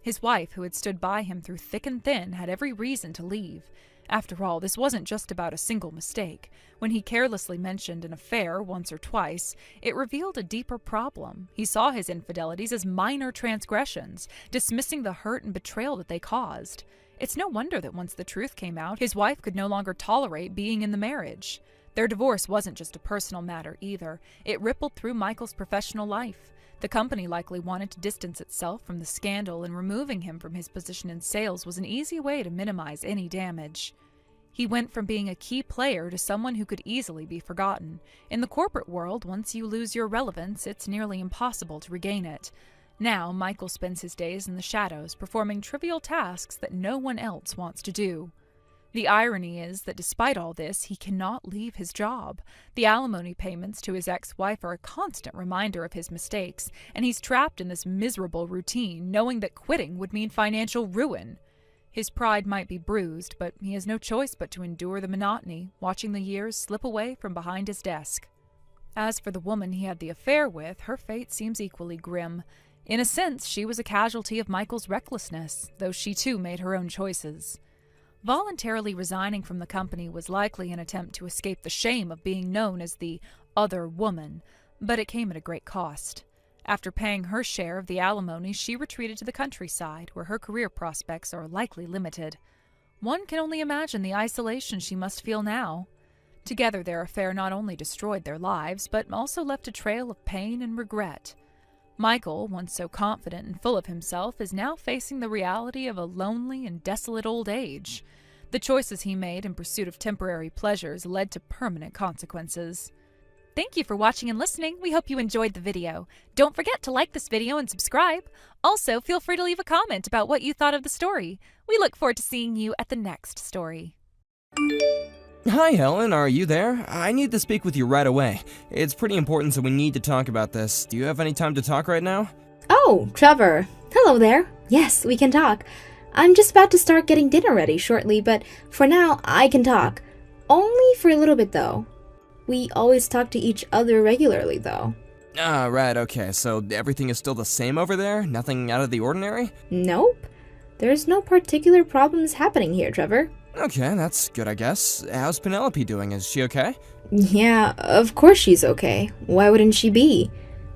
His wife, who had stood by him through thick and thin, had every reason to leave. After all, this wasn't just about a single mistake. When he carelessly mentioned an affair once or twice, it revealed a deeper problem. He saw his infidelities as minor transgressions, dismissing the hurt and betrayal that they caused. It's no wonder that once the truth came out, his wife could no longer tolerate being in the marriage. Their divorce wasn't just a personal matter either. It rippled through Michael's professional life. The company likely wanted to distance itself from the scandal, and removing him from his position in sales was an easy way to minimize any damage. He went from being a key player to someone who could easily be forgotten. In the corporate world, once you lose your relevance, it's nearly impossible to regain it. Now, Michael spends his days in the shadows, performing trivial tasks that no one else wants to do. The irony is that despite all this, he cannot leave his job. The alimony payments to his ex-wife are a constant reminder of his mistakes, and he's trapped in this miserable routine, knowing that quitting would mean financial ruin. His pride might be bruised, but he has no choice but to endure the monotony, watching the years slip away from behind his desk. As for the woman he had the affair with, her fate seems equally grim. In a sense, she was a casualty of Michael's recklessness, though she too made her own choices. Voluntarily resigning from the company was likely an attempt to escape the shame of being known as the other woman, but it came at a great cost. After paying her share of the alimony, she retreated to the countryside, where her career prospects are likely limited. One can only imagine the isolation she must feel now. Together, their affair not only destroyed their lives, but also left a trail of pain and regret. Michael, once so confident and full of himself, is now facing the reality of a lonely and desolate old age. The choices he made in pursuit of temporary pleasures led to permanent consequences. Thank you for watching and listening. We hope you enjoyed the video. Don't forget to like this video and subscribe. Also, feel free to leave a comment about what you thought of the story. We look forward to seeing you at the next story. Hi, Helen. Are you there? I need to speak with you right away. It's pretty important, so we need to talk about this. Do you have any time to talk right now? Oh, Trevor. Hello there. Yes, we can talk. I'm just about to start getting dinner ready shortly, but for now, I can talk. Only for a little bit, though. We always talk to each other regularly, though. Ah, right, okay, so everything is still the same over there? Nothing out of the ordinary? Nope. There's no particular problems happening here, Trevor. Okay, that's good, I guess. How's Penelope doing? Is she okay? Yeah, of course she's okay. Why wouldn't she be?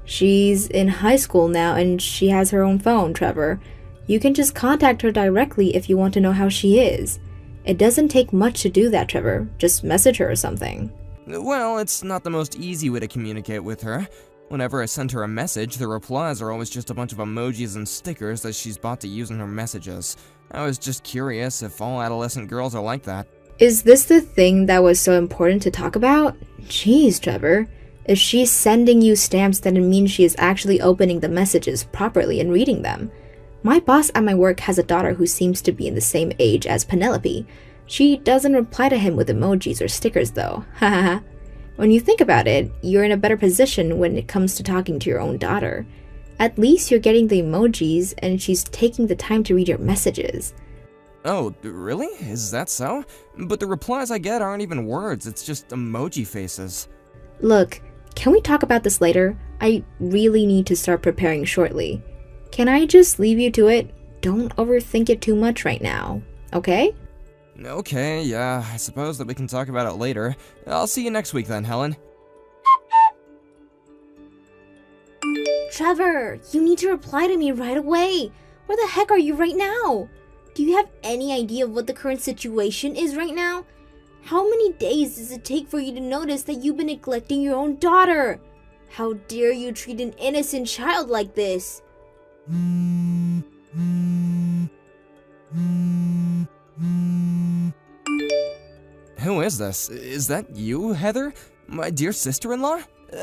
She's in high school now and she has her own phone, Trevor. You can just contact her directly if you want to know how she is. It doesn't take much to do that, Trevor. Just message her or something. Well, it's not the most easy way to communicate with her. Whenever I send her a message, the replies are always just a bunch of emojis and stickers that she's bought to use in her messages. I was just curious if all adolescent girls are like that. Is this the thing that was so important to talk about? Jeez, Trevor. If she's sending you stamps, then it means she is actually opening the messages properly and reading them. My boss at my work has a daughter who seems to be in the same age as Penelope. She doesn't reply to him with emojis or stickers though. Hahaha. When you think about it, you're in a better position when it comes to talking to your own daughter. At least you're getting the emojis and she's taking the time to read your messages. Oh, really? Is that so? But the replies I get aren't even words, it's just emoji faces. Look, can we talk about this later? I really need to start preparing shortly. Can I just leave you to it? Don't overthink it too much right now, okay? Okay, yeah, I suppose that we can talk about it later. I'll see you next week then, Helen. Trevor, you need to reply to me right away. Where the heck are you right now? Do you have any idea of what the current situation is right now? How many days does it take for you to notice that you've been neglecting your own daughter? How dare you treat an innocent child like this? Who is this? Is that you, Heather? My dear sister-in-law?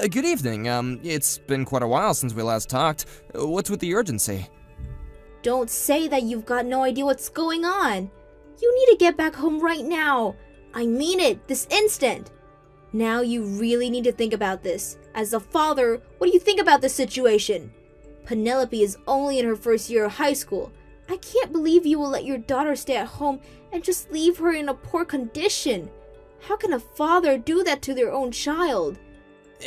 Good evening. It's been quite a while since we last talked. What's with the urgency? Don't say that you've got no idea what's going on. You need to get back home right now. I mean it, this instant. Now you really need to think about this. As a father, what do you think about this situation? Penelope is only in her first year of high school. I can't believe you will let your daughter stay at home and just leave her in a poor condition. How can a father do that to their own child?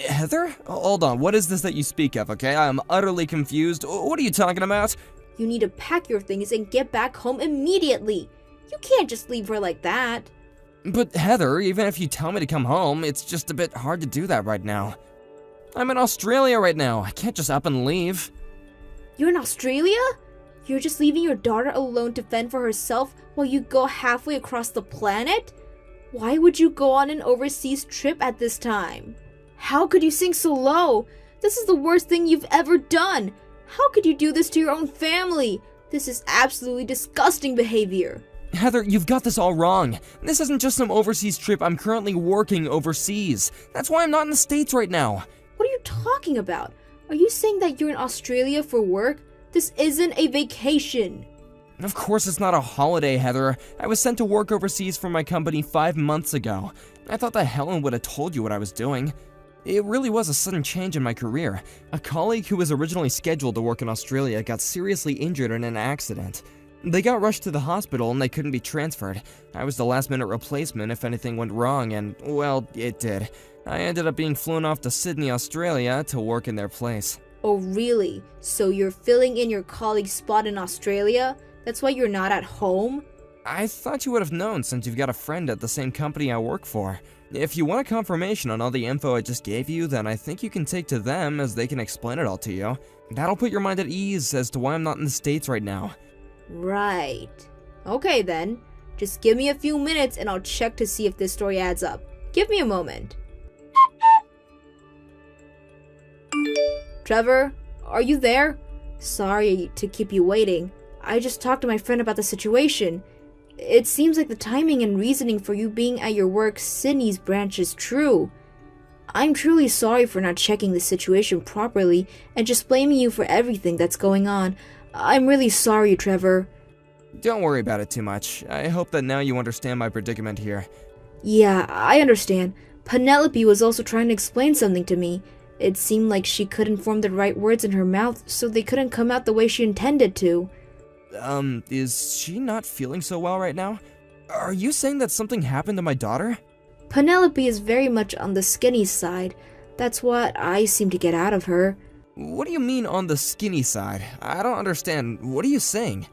Heather? Hold on, what is this that you speak of, okay? I'm utterly confused. What are you talking about? You need to pack your things and get back home immediately. You can't just leave her like that. But Heather, even if you tell me to come home, it's just a bit hard to do that right now. I'm in Australia right now. I can't just up and leave. You're in Australia? You're just leaving your daughter alone to fend for herself while you go halfway across the planet? Why would you go on an overseas trip at this time? How could you sink so low? This is the worst thing you've ever done. How could you do this to your own family? This is absolutely disgusting behavior. Heather, you've got this all wrong. This isn't just some overseas trip. I'm currently working overseas. That's why I'm not in the States right now. What are you talking about? Are you saying that you're in Australia for work? This isn't a vacation. Of course it's not a holiday, Heather. I was sent to work overseas for my company 5 months ago. I thought that Helen would have told you what I was doing. It really was a sudden change in my career. A colleague who was originally scheduled to work in Australia got seriously injured in an accident. They got rushed to the hospital and they couldn't be transferred. I was the last-minute replacement if anything went wrong, and, well, it did. I ended up being flown off to Sydney, Australia to work in their place. Oh, really? So you're filling in your colleague's spot in Australia? That's why you're not at home? I thought you would have known since you've got a friend at the same company I work for. If you want a confirmation on all the info I just gave you, then I think you can take to them as they can explain it all to you. That'll put your mind at ease as to why I'm not in the States right now. Right. Okay then. Just give me a few minutes and I'll check to see if this story adds up. Give me a moment. Trevor, are you there? Sorry to keep you waiting. I just talked to my friend about the situation. It seems like the timing and reasoning for you being at your work Sydney's branch is true. I'm truly sorry for not checking the situation properly and just blaming you for everything that's going on. I'm really sorry, Trevor. Don't worry about it too much. I hope that now you understand my predicament here. Yeah, I understand. Penelope was also trying to explain something to me. It seemed like she couldn't form the right words in her mouth, so they couldn't come out the way she intended to. Is she not feeling so well right now? Are you saying that something happened to my daughter? Penelope is very much on the skinny side. That's what I seem to get out of her. What do you mean on the skinny side? I don't understand. What are you saying?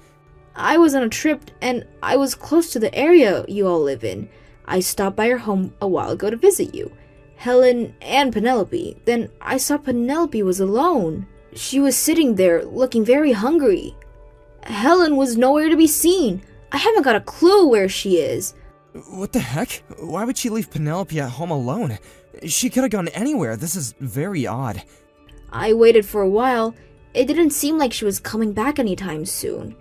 I was on a trip and I was close to the area you all live in. I stopped by your home a while ago to visit you, Helen and Penelope. Then I saw Penelope was alone. She was sitting there looking very hungry. Helen was nowhere to be seen. I haven't got a clue where she is. What the heck? Why would she leave Penelope at home alone? She could have gone anywhere. This is very odd. I waited for a while. It didn't seem like she was coming back anytime soon.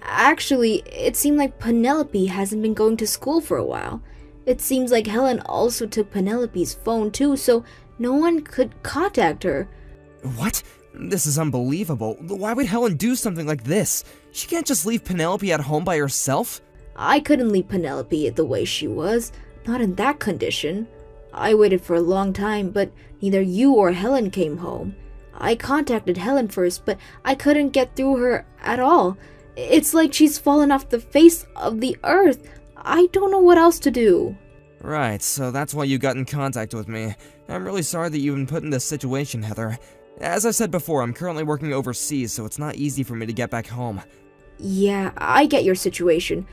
Actually, it seemed like Penelope hasn't been going to school for a while. It seems like Helen also took Penelope's phone too, so no one could contact her. What? This is unbelievable. Why would Helen do something like this? She can't just leave Penelope at home by herself. I couldn't leave Penelope the way she was, not in that condition. I waited for a long time, but neither you or Helen came home. I contacted Helen first, but I couldn't get through her at all. It's like she's fallen off the face of the earth. I don't know what else to do. Right, so that's why you got in contact with me. I'm really sorry that you've been put in this situation, Heather. As I said before, I'm currently working overseas, so it's not easy for me to get back home. Yeah, I get your situation.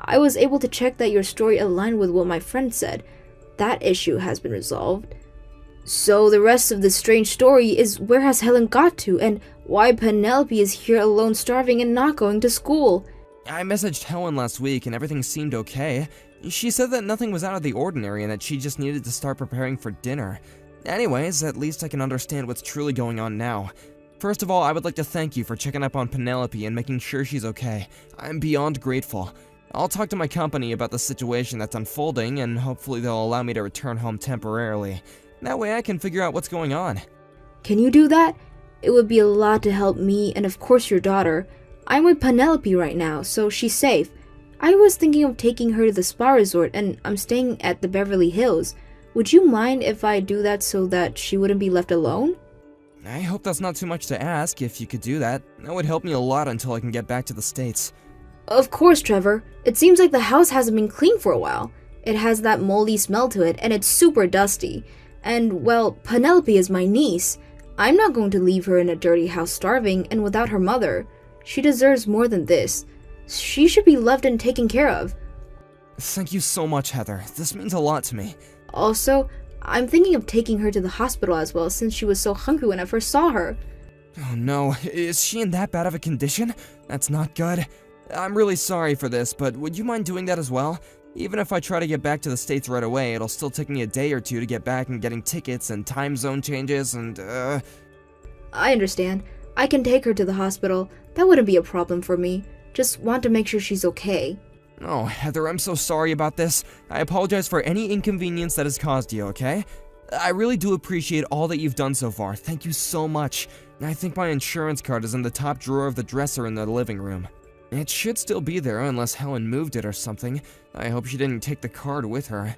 I was able to check that your story aligned with what my friend said. That issue has been resolved. So the rest of this strange story is where has Helen got to, and why Penelope is here alone starving and not going to school. I messaged Helen last week and everything seemed okay. She said that nothing was out of the ordinary and that she just needed to start preparing for dinner. Anyways, at least I can understand what's truly going on now. First of all, I would like to thank you for checking up on Penelope and making sure she's okay. I'm beyond grateful. I'll talk to my company about the situation that's unfolding and hopefully they'll allow me to return home temporarily. That way I can figure out what's going on. Can you do that? It would be a lot to help me and of course your daughter. I'm with Penelope right now, so she's safe. I was thinking of taking her to the spa resort and I'm staying at the Beverly Hills. Would you mind if I do that so that she wouldn't be left alone? I hope that's not too much to ask. If you could do that, that would help me a lot until I can get back to the States. Of course, Trevor. It seems like the house hasn't been cleaned for a while. It has that moldy smell to it and it's super dusty. And, well, Penelope is my niece. I'm not going to leave her in a dirty house starving and without her mother. She deserves more than this. She should be loved and taken care of. Thank you so much, Heather. This means a lot to me. Also, I'm thinking of taking her to the hospital as well since she was so hungry when I first saw her. Oh no, is she in that bad of a condition? That's not good. I'm really sorry for this, but would you mind doing that as well? Even if I try to get back to the States right away, it'll still take me a day or two to get back and getting tickets and time zone changes and, I understand. I can take her to the hospital. That wouldn't be a problem for me. Just want to make sure she's okay. Oh, Heather, I'm so sorry about this. I apologize for any inconvenience that has caused you, okay? I really do appreciate all that you've done so far. Thank you so much. I think my insurance card is in the top drawer of the dresser in the living room. It should still be there unless Helen moved it or something. I hope she didn't take the card with her.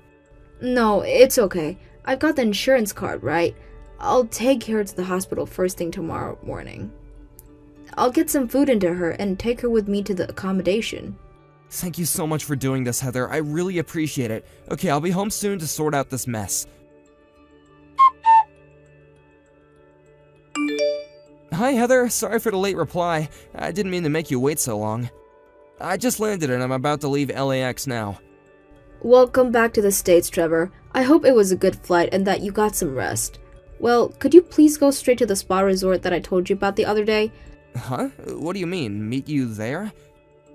No, it's okay. I've got the insurance card, right? I'll take her to the hospital first thing tomorrow morning. I'll get some food into her and take her with me to the accommodation. Thank you so much for doing this, Heather. I really appreciate it. Okay, I'll be home soon to sort out this mess. Hi, Heather. Sorry for the late reply. I didn't mean to make you wait so long. I just landed and I'm about to leave LAX now. Welcome back to the States, Trevor. I hope it was a good flight and that you got some rest. Well, could you please go straight to the spa resort that I told you about the other day? Huh? What do you mean? Meet you there?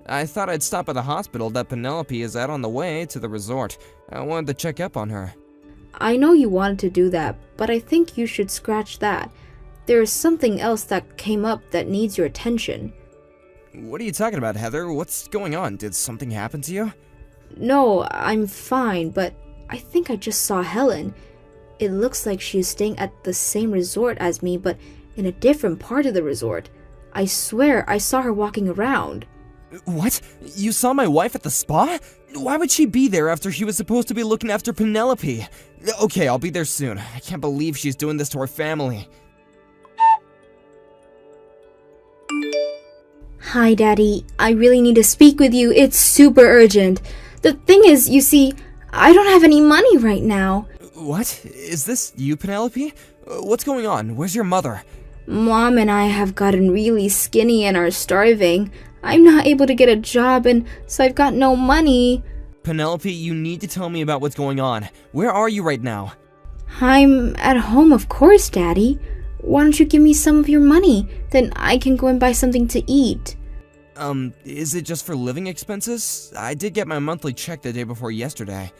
I thought I'd stop at the hospital that Penelope is at on the way to the resort. I wanted to check up on her. I know you wanted to do that, but I think you should scratch that. There's something else that came up that needs your attention. What are you talking about, Heather? What's going on? Did something happen to you? No, I'm fine, but I think I just saw Helen. It looks like she is staying at the same resort as me, but in a different part of the resort. I swear I saw her walking around. What? You saw my wife at the spa? Why would she be there after she was supposed to be looking after Penelope? Okay, I'll be there soon. I can't believe she's doing this to our family. Hi, Daddy. I really need to speak with you. It's super urgent. The thing is, you see, I don't have any money right now. What? Is this you, Penelope? What's going on? Where's your mother? Mom and I have gotten really skinny and are starving. I'm not able to get a job, and so I've got no money. Penelope, you need to tell me about what's going on. Where are you right now? I'm at home, of course, Daddy. Why don't you give me some of your money? Then I can go and buy something to eat. Is it just for living expenses? I did get my monthly check the day before yesterday.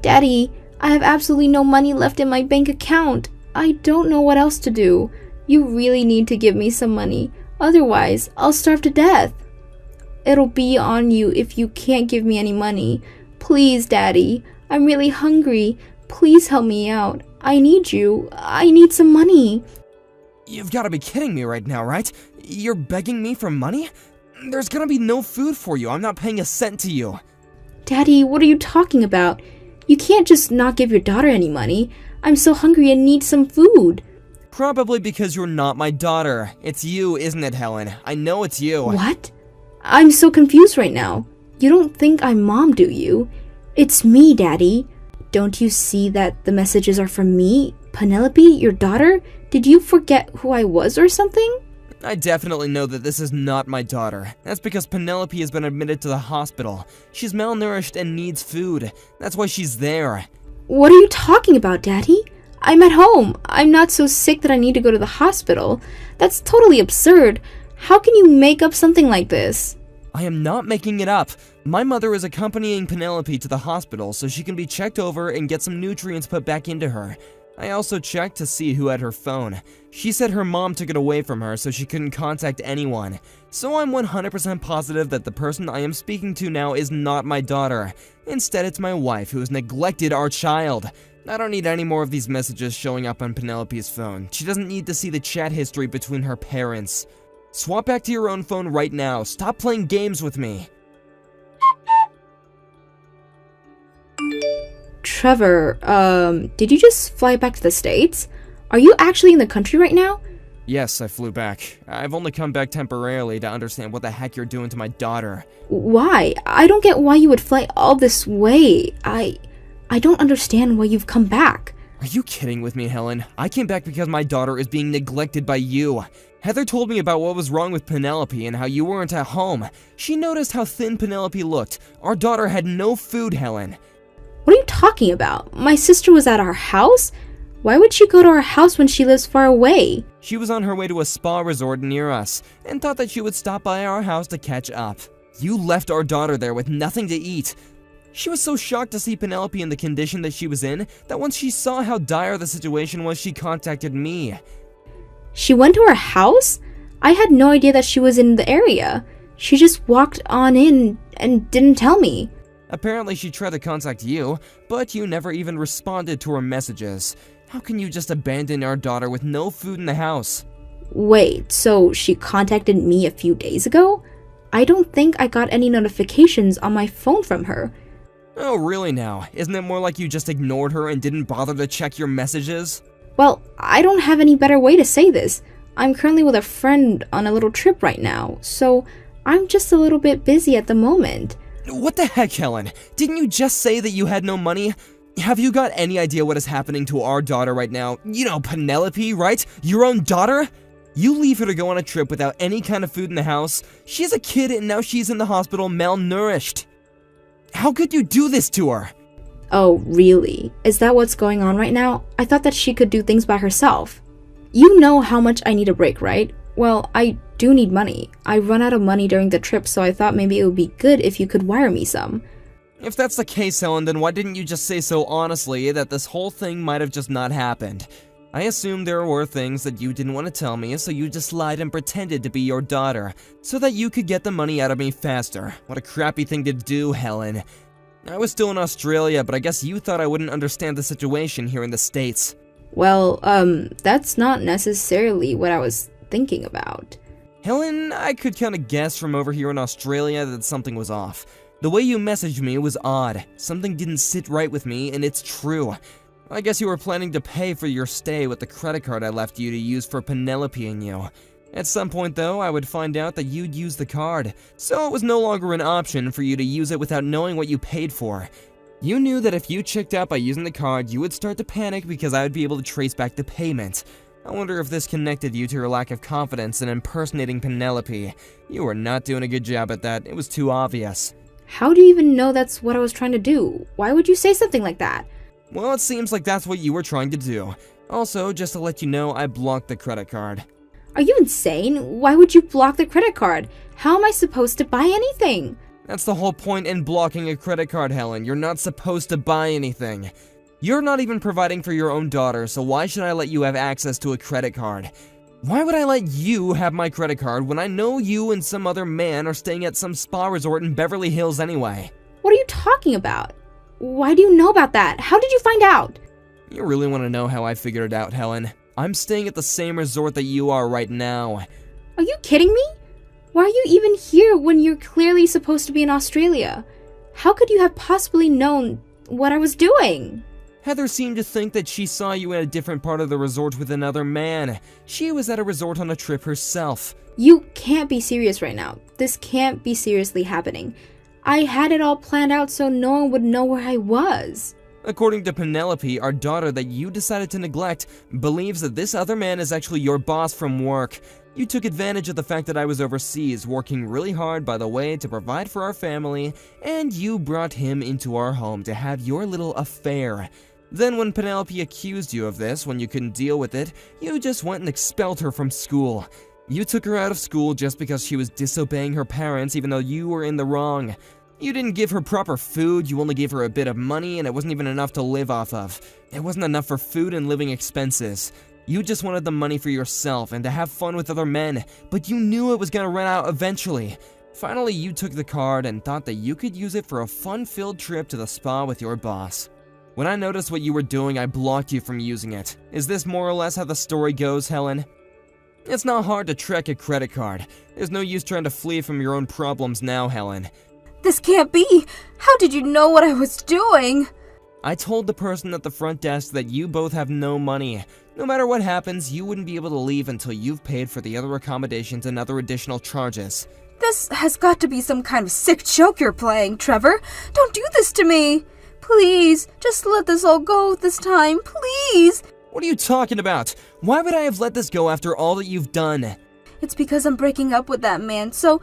Daddy, I have absolutely no money left in my bank account. I don't know what else to do. You really need to give me some money. Otherwise, I'll starve to death. It'll be on you if you can't give me any money. Please, Daddy. I'm really hungry. Please help me out. I need you. I need some money. You've got to be kidding me right now, right? You're begging me for money? There's gonna be no food for you. I'm not paying a cent to you. Daddy, what are you talking about? You can't just not give your daughter any money. I'm so hungry and need some food. Probably because you're not my daughter. It's you, isn't it, Helen? I know it's you. What? I'm so confused right now. You don't think I'm Mom, do you? It's me, Daddy. Don't you see that the messages are from me? Penelope, your daughter? Did you forget who I was or something? I definitely know that this is not my daughter. That's because Penelope has been admitted to the hospital. She's malnourished and needs food. That's why she's there. What are you talking about, Daddy? I'm at home. I'm not so sick that I need to go to the hospital. That's totally absurd. How can you make up something like this? I am not making it up. My mother is accompanying Penelope to the hospital so she can be checked over and get some nutrients put back into her. I also checked to see who had her phone. She said her mom took it away from her so she couldn't contact anyone. So I'm 100% positive that the person I am speaking to now is not my daughter. Instead, it's my wife who has neglected our child. I don't need any more of these messages showing up on Penelope's phone. She doesn't need to see the chat history between her parents. Swap back to your own phone right now. Stop playing games with me. Trevor, did you just fly back to the States? Are you actually in the country right now? Yes, I flew back. I've only come back temporarily to understand what the heck you're doing to my daughter. Why? I don't get why you would fly all this way. I don't understand why you've come back. Are you kidding with me, Helen? I came back because my daughter is being neglected by you. Heather told me about what was wrong with Penelope and how you weren't at home. She noticed how thin Penelope looked. Our daughter had no food, Helen. What are you talking about? My sister was at our house? Why would she go to our house when she lives far away? She was on her way to a spa resort near us and thought that she would stop by our house to catch up. You left our daughter there with nothing to eat. She was so shocked to see Penelope in the condition that she was in that once she saw how dire the situation was, she contacted me. She went to our house? I had no idea that she was in the area. She just walked on in and didn't tell me. Apparently she tried to contact you, but you never even responded to her messages. How can you just abandon our daughter with no food in the house? Wait, so she contacted me a few days ago? I don't think I got any notifications on my phone from her. Oh, really now? Isn't it more like you just ignored her and didn't bother to check your messages? Well, I don't have any better way to say this. I'm currently with a friend on a little trip right now, so I'm just a little bit busy at the moment. What the heck, Helen? Didn't you just say that you had no money? Have you got any idea what is happening to our daughter right now? You know, Penelope, right? Your own daughter? You leave her to go on a trip without any kind of food in the house. She's a kid and now she's in the hospital malnourished. How could you do this to her? Oh, really? Is that what's going on right now? I thought that she could do things by herself. You know how much I need a break, right? Well, I do need money. I run out of money during the trip, so I thought maybe it would be good if you could wire me some. If that's the case, Helen, then why didn't you just say so honestly that this whole thing might have just not happened? I assumed there were things that you didn't want to tell me, so you just lied and pretended to be your daughter, so that you could get the money out of me faster. What a crappy thing to do, Helen. I was still in Australia, but I guess you thought I wouldn't understand the situation here in the States. Well, that's not necessarily what I was thinking about. Helen, I could kind of guess from over here in Australia that something was off. The way you messaged me was odd. Something didn't sit right with me, and it's true. I guess you were planning to pay for your stay with the credit card I left you to use for Penelope and you. At some point, though, I would find out that you'd use the card, so it was no longer an option for you to use it without knowing what you paid for. You knew that if you checked out by using the card, you would start to panic because I would be able to trace back the payment. I wonder if this connected you to your lack of confidence in impersonating Penelope. You were not doing a good job at that. It was too obvious. How do you even know that's what I was trying to do? Why would you say something like that? Well, it seems like that's what you were trying to do. Also, just to let you know, I blocked the credit card. Are you insane? Why would you block the credit card? How am I supposed to buy anything? That's the whole point in blocking a credit card, Helen. You're not supposed to buy anything. You're not even providing for your own daughter, so why should I let you have access to a credit card? Why would I let you have my credit card when I know you and some other man are staying at some spa resort in Beverly Hills anyway? What are you talking about? Why do you know about that? How did you find out? You really want to know how I figured it out, Helen? I'm staying at the same resort that you are right now. Are you kidding me? Why are you even here when you're clearly supposed to be in Australia? How could you have possibly known what I was doing? Heather seemed to think that she saw you in a different part of the resort with another man. She was at a resort on a trip herself. You can't be serious right now. This can't be seriously happening. I had it all planned out so no one would know where I was. According to Penelope, our daughter that you decided to neglect believes that this other man is actually your boss from work. You took advantage of the fact that I was overseas, working really hard, by the way, to provide for our family, and you brought him into our home to have your little affair. Then when Penelope accused you of this, when you couldn't deal with it, you just went and expelled her from school. You took her out of school just because she was disobeying her parents even though you were in the wrong. You didn't give her proper food, you only gave her a bit of money, and it wasn't even enough to live off of. It wasn't enough for food and living expenses. You just wanted the money for yourself and to have fun with other men, but you knew it was gonna run out eventually. Finally, you took the card and thought that you could use it for a fun-filled trip to the spa with your boss. When I noticed what you were doing, I blocked you from using it. Is this more or less how the story goes, Helen? It's not hard to track a credit card. There's no use trying to flee from your own problems now, Helen. This can't be! How did you know what I was doing? I told the person at the front desk that you both have no money. No matter what happens, you wouldn't be able to leave until you've paid for the other accommodations and other additional charges. This has got to be some kind of sick joke you're playing, Trevor. Don't do this to me! Please, just let this all go this time, please! What are you talking about? Why would I have let this go after all that you've done? It's because I'm breaking up with that man, so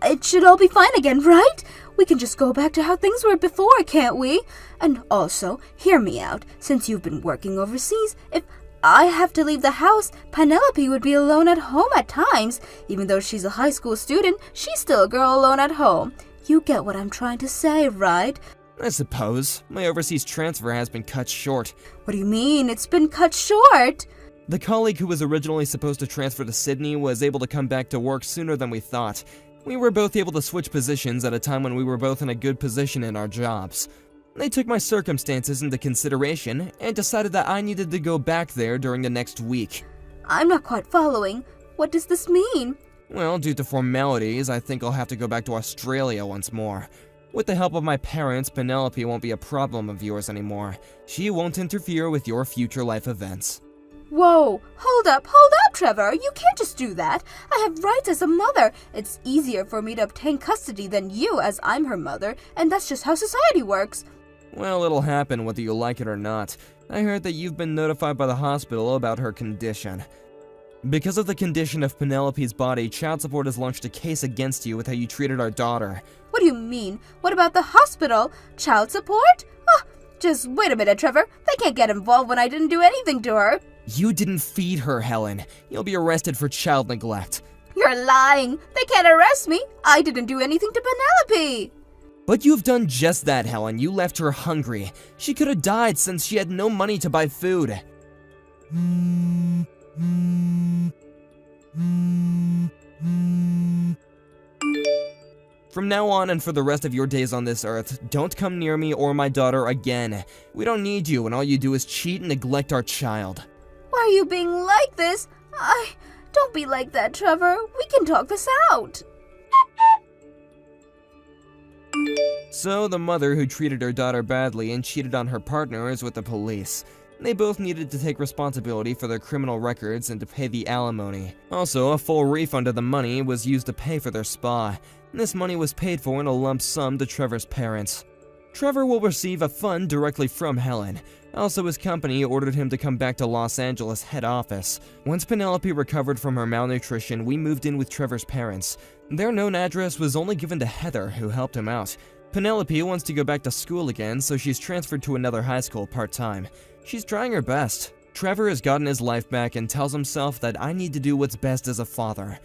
it should all be fine again, right? We can just go back to how things were before, can't we? And also, hear me out. Since you've been working overseas, if I have to leave the house, Penelope would be alone at home at times. Even though she's a high school student, she's still a girl alone at home. You get what I'm trying to say, right? I suppose. My overseas transfer has been cut short. What do you mean, it's been cut short? The colleague who was originally supposed to transfer to Sydney was able to come back to work sooner than we thought. We were both able to switch positions at a time when we were both in a good position in our jobs. They took my circumstances into consideration and decided that I needed to go back there during the next week. I'm not quite following. What does this mean? Well, due to formalities, I think I'll have to go back to Australia once more. With the help of my parents, Penelope won't be a problem of yours anymore. She won't interfere with your future life events. Whoa, hold up, Trevor. You can't just do that. I have rights as a mother. It's easier for me to obtain custody than you, as I'm her mother, and that's just how society works. Well, it'll happen whether you like it or not. I heard that you've been notified by the hospital about her condition. Because of the condition of Penelope's body, child support has launched a case against you with how you treated our daughter. What do you mean? What about the hospital? Child support? Oh, just wait a minute, Trevor. They can't get involved when I didn't do anything to her. You didn't feed her, Helen. You'll be arrested for child neglect. You're lying. They can't arrest me. I didn't do anything to Penelope. But you've done just that, Helen. You left her hungry. She could have died since she had no money to buy food. From now on and for the rest of your days on this earth, don't come near me or my daughter again. We don't need you, and all you do is cheat and neglect our child. Why are you being like this? Don't be like that, Trevor. We can talk this out. So, the mother who treated her daughter badly and cheated on her partner is with the police. They both needed to take responsibility for their criminal records and to pay the alimony. Also, a full refund of the money was used to pay for their spa. This money was paid for in a lump sum to Trevor's parents. Trevor will receive a fund directly from Helen. Also, his company ordered him to come back to Los Angeles head office. Once Penelope recovered from her malnutrition, we moved in with Trevor's parents. Their known address was only given to Heather, who helped him out. Penelope wants to go back to school again, so she's transferred to another high school part-time. She's trying her best. Trevor has gotten his life back and tells himself that I need to do what's best as a father.